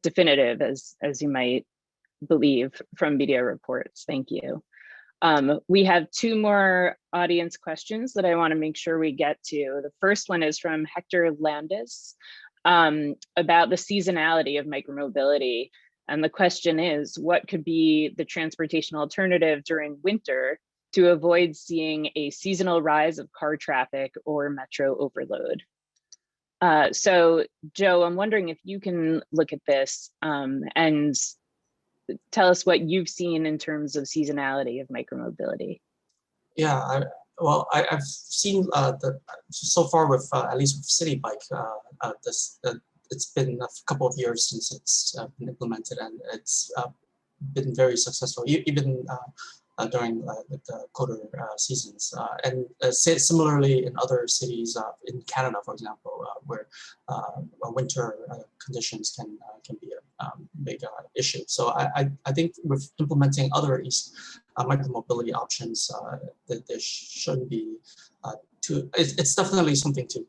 [SPEAKER 2] definitive as you might believe from media reports. Thank you. We have two more audience questions that I want to make sure we get to. The first one is from Hector Landis about the seasonality of micromobility. And the question is, what could be the transportation alternative during winter to avoid seeing a seasonal rise of car traffic or metro overload? So Joe, I'm wondering if you can look at this and tell us what you've seen in terms of seasonality of micromobility.
[SPEAKER 3] Yeah, I've seen so far with at least with City Bike, it's been a couple of years since it's been implemented, and it's been very successful, even during the colder seasons. And similarly in other cities in Canada, for example, where winter conditions can be a big issue. So I think with implementing other micromobility options, that there shouldn't be it's definitely something to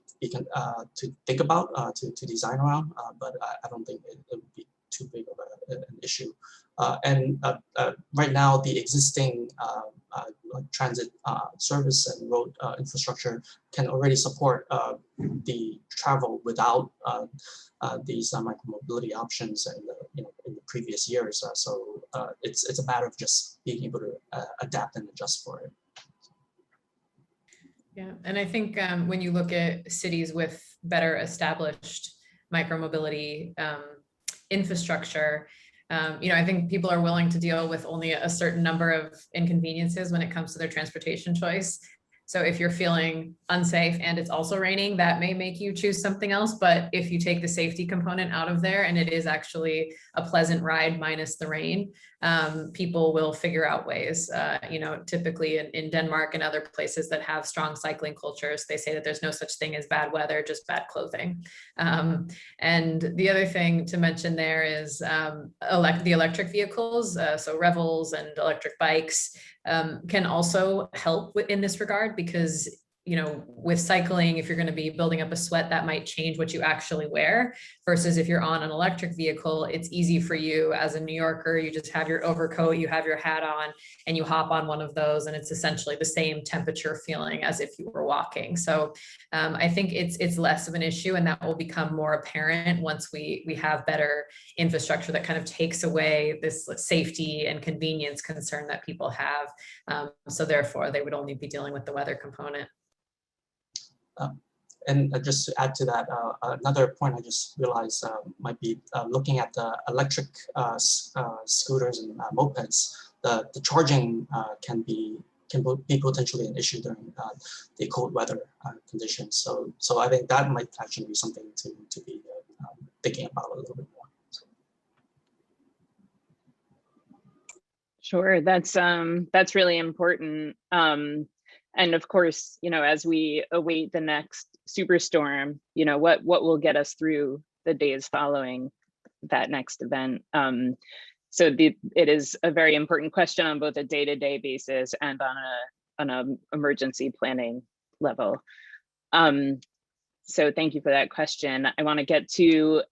[SPEAKER 3] think about, to design around, but I don't think it would be too big of an issue. Right now, the existing like transit service and road infrastructure can already support the travel without these micromobility options in the previous years. So it's a matter of just being able to adapt and adjust for it.
[SPEAKER 5] Yeah, and I think when you look at cities with better established micromobility infrastructure, I think people are willing to deal with only a certain number of inconveniences when it comes to their transportation choice. So if you're feeling unsafe and it's also raining, that may make you choose something else. But if you take the safety component out of there and it is actually a pleasant ride minus the rain, people will figure out ways. Typically in Denmark and other places that have strong cycling cultures, they say that there's no such thing as bad weather, just bad clothing. And the other thing to mention there is the electric vehicles, so Revels and electric bikes can also help in this regard, because with cycling, if you're going to be building up a sweat, that might change what you actually wear, versus if you're on an electric vehicle, it's easy for you as a New Yorker, you just have your overcoat, you have your hat on, and you hop on one of those, and it's essentially the same temperature feeling as if you were walking. So I think it's less of an issue, and that will become more apparent once we have better infrastructure that kind of takes away this safety and convenience concern that people have. So therefore, they would only be dealing with the weather component.
[SPEAKER 3] And just to add to that, another point I just realized might be looking at the electric scooters and mopeds. The charging can be potentially an issue during the cold weather conditions. So I think that might actually be something to be thinking about a little bit more. So.
[SPEAKER 2] Sure, that's really important. And of course, as we await the next superstorm, what will get us through the days following that next event. So it is a very important question on both a day-to-day basis and on an emergency planning level. So thank you for that question. I want to get to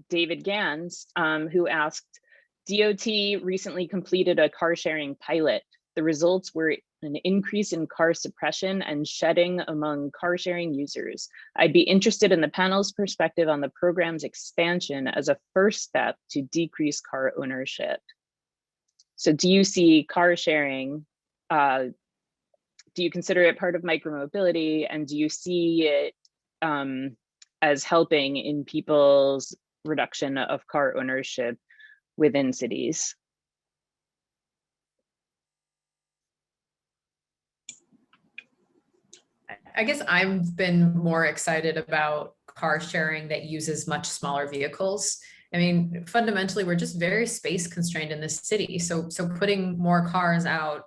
[SPEAKER 2] David Gans, who asked, DOT recently completed a car sharing pilot. The results were an increase in car suppression and shedding among car sharing users. I'd be interested in the panel's perspective on the program's expansion as a first step to decrease car ownership. So do you see car sharing, do you consider it part of micromobility, and do you see it as helping in people's reduction of car ownership within cities?
[SPEAKER 5] I guess I've been more excited about car sharing that uses much smaller vehicles. I mean, fundamentally, we're just very space constrained in this city. So putting more cars out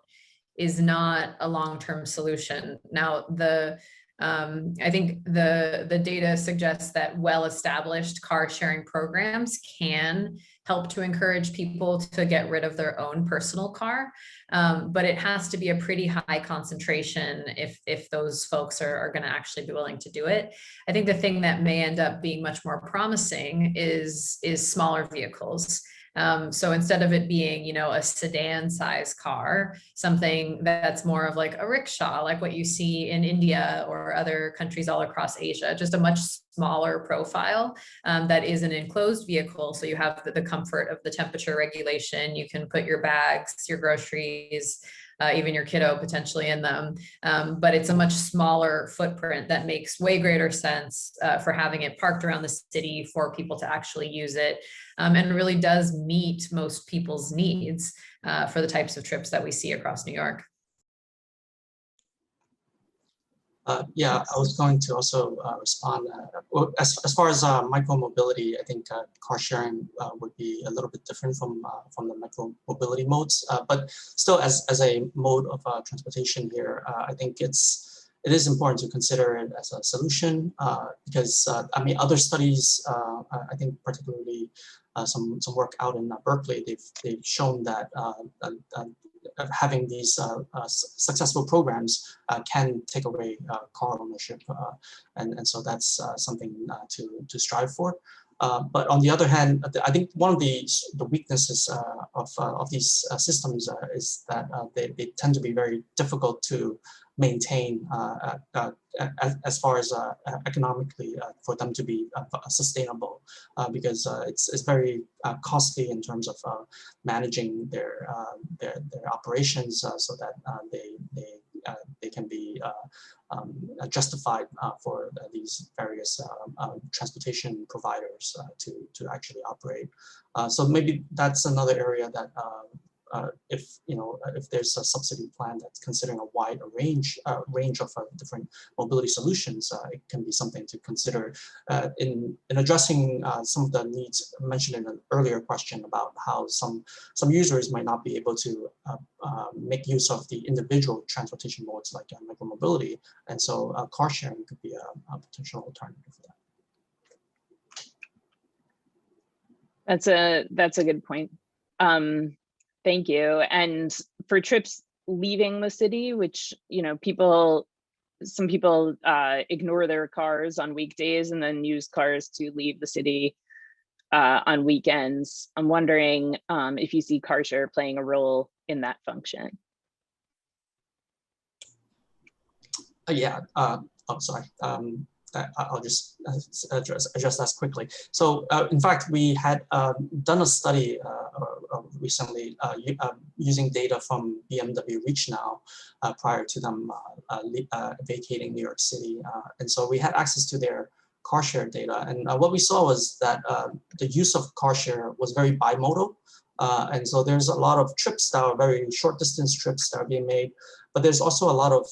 [SPEAKER 5] is not a long-term solution. Now, I think the data suggests that well-established car sharing programs can help to encourage people to get rid of their own personal car, but it has to be a pretty high concentration if those folks are going to actually be willing to do it. I think the thing that may end up being much more promising is smaller vehicles. So instead of it being, a sedan size car, something that's more of like a rickshaw, like what you see in India or other countries all across Asia, just a much smaller profile that is an enclosed vehicle. So you have the comfort of the temperature regulation. You can put your bags, your groceries, even your kiddo potentially in them. But it's a much smaller footprint that makes way greater sense for having it parked around the city for people to actually use it, and really does meet most people's needs for the types of trips that we see across New York.
[SPEAKER 3] Yeah, I was going to also respond. Well, as far as micromobility, I think car sharing would be a little bit different from the micromobility modes, but still, as a mode of transportation here, I think it is important to consider it as a solution because I mean, other studies, I think particularly some work out in Berkeley, they've shown that having these successful programs can take away car ownership, and so that's something to strive for. But on the other hand, I think one of the weaknesses of these systems is that they tend to be very difficult to maintain as far as economically for them to be sustainable, because it's very costly in terms of managing their operations so that they can be justified for these various transportation providers to actually operate. So maybe that's another area that if there's a subsidy plan that's considering a wide range of different mobility solutions, it can be something to consider in addressing some of the needs mentioned in an earlier question about how some users might not be able to make use of the individual transportation modes like micromobility, and so car sharing could be a potential alternative for that.
[SPEAKER 2] That's a good point. Thank you. And for trips leaving the city, which, some people ignore their cars on weekdays and then use cars to leave the city on weekends. I'm wondering if you see car share playing a role in that function.
[SPEAKER 3] Yeah. Sorry. I'll just address that quickly. So in fact, we had done a study recently using data from BMW Reach Now prior to them vacating New York City. And so we had access to their car share data. And what we saw was that the use of car share was very bimodal. And so there's a lot of trips that are very short distance trips that are being made, but there's also a lot of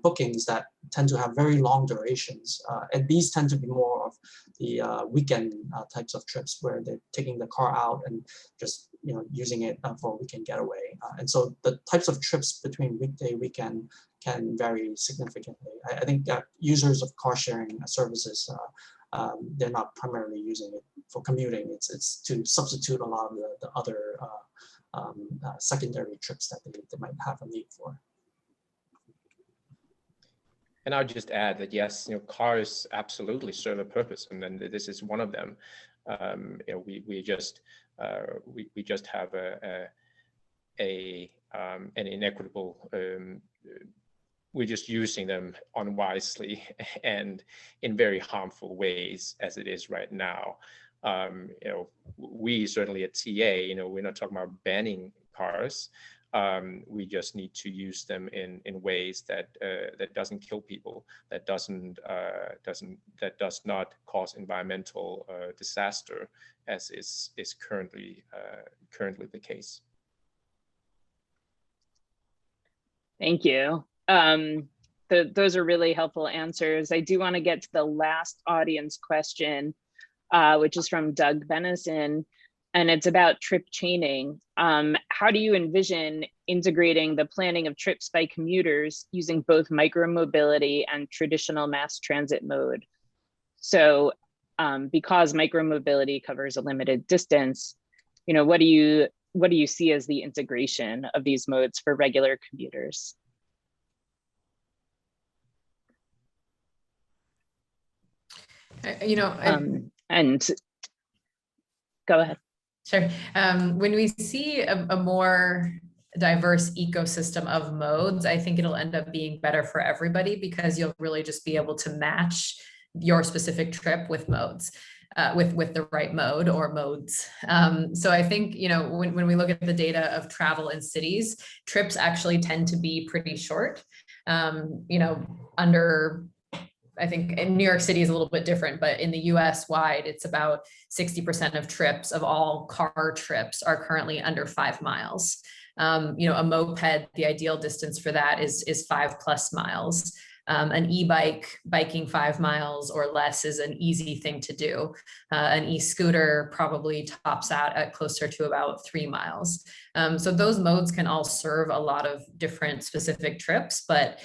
[SPEAKER 3] bookings that tend to have very long durations. And these tend to be more of the weekend types of trips where they're taking the car out and just using it for a weekend getaway. And so the types of trips between weekday, weekend can vary significantly. I think users of car sharing services, they're not primarily using it for commuting. It's to substitute a lot of the other secondary trips that they might have a need for.
[SPEAKER 4] And I'll just add that yes, cars absolutely serve a purpose, and then this is one of them. We just have an inequitable. We're just using them unwisely and in very harmful ways as it is right now. We certainly at TA, we're not talking about banning cars. We just need to use them in ways that doesn't kill people, that does not cause environmental disaster, as is currently the case.
[SPEAKER 2] Thank you. Those are really helpful answers. I do want to get to the last audience question, which is from Doug Benison, and it's about trip chaining. How do you envision integrating the planning of trips by commuters using both micromobility and traditional mass transit mode? So because micromobility covers a limited distance, what do you see as the integration of these modes for regular commuters? And go ahead.
[SPEAKER 5] Sure. When we see a more diverse ecosystem of modes, I think it'll end up being better for everybody, because you'll really just be able to match your specific trip with modes. With the right mode or modes. So I think, when we look at the data of travel in cities, trips actually tend to be pretty short. I think in New York City is a little bit different, but in the US wide, it's about 60% of trips, of all car trips, are currently under 5 miles. A moped, the ideal distance for that is 5+ miles. An e-bike, biking 5 miles or less is an easy thing to do. An e-scooter probably tops out at closer to about 3 miles. So those modes can all serve a lot of different specific trips, but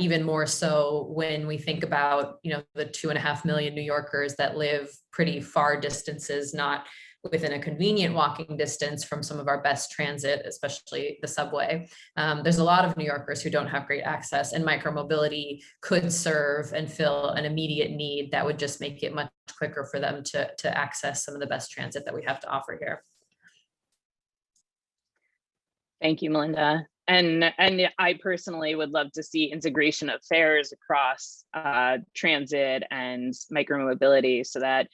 [SPEAKER 5] even more so when we think about, the 2.5 million New Yorkers that live pretty far distances, not within a convenient walking distance from some of our best transit, especially the subway. There's a lot of New Yorkers who don't have great access, and micromobility could serve and fill an immediate need that would just make it much quicker for them to access some of the best transit that we have to offer here.
[SPEAKER 2] Thank you, Melinda. And I personally would love to see integration of fares across transit and micromobility so that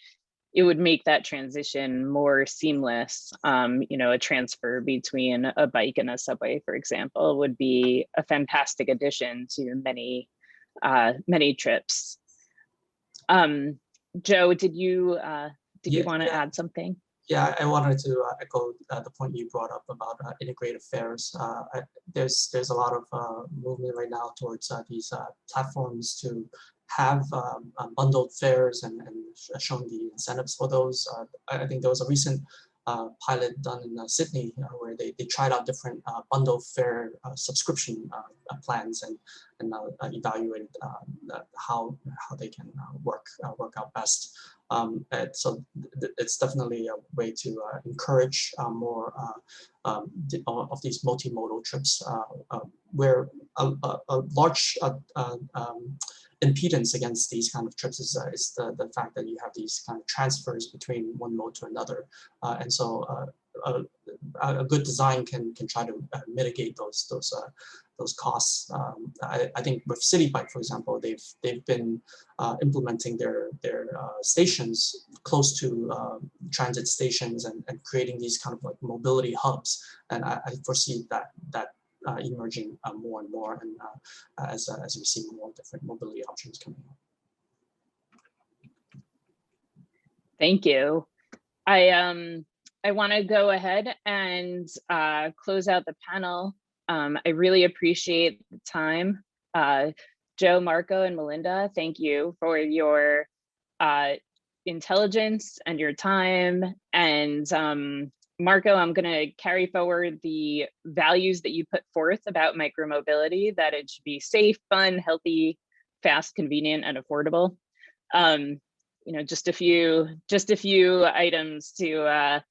[SPEAKER 2] it would make that transition more seamless. A transfer between a bike and a subway, for example, would be a fantastic addition to many trips. Joe, did you want to add something?
[SPEAKER 3] Yeah, I wanted to echo the point you brought up about integrated fares. There's a lot of movement right now towards these platforms to have bundled fares and showing the incentives for those. I think there was a recent pilot done in Sydney where they tried out different bundled fare subscription plans and evaluated how they can work out best. So it's definitely a way to encourage more of these multimodal trips where a large impedance against these kind of trips is the fact that you have these kind of transfers between one mode to another. And so a good design can try to mitigate those costs. I think with City Bike, for example, they've been implementing their stations close to transit stations and creating these kind of like mobility hubs. And I foresee that emerging more and more, and as we see more different mobility options coming up.
[SPEAKER 2] Thank you. I want to go ahead and close out the panel. I really appreciate the time. Joe, Marco, and Melinda, thank you for your intelligence and your time. And Marco, I'm going to carry forward the values that you put forth about micromobility, that it should be safe, fun, healthy, fast, convenient, and affordable. Just a few items to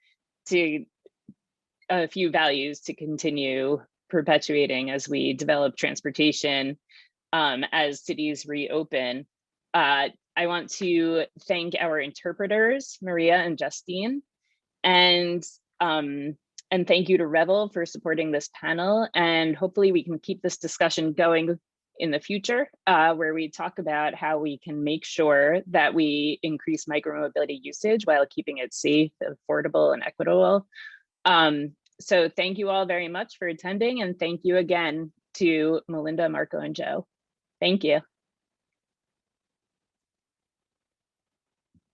[SPEAKER 2] a few values to continue perpetuating as we develop transportation as cities reopen. I want to thank our interpreters, Maria and Justine, and thank you to Revel for supporting this panel. And hopefully we can keep this discussion going in the future, where we talk about how we can make sure that we increase micromobility usage while keeping it safe, affordable, and equitable. So thank you all very much for attending, and thank you again to Melinda, Marco, and Joe. Thank you.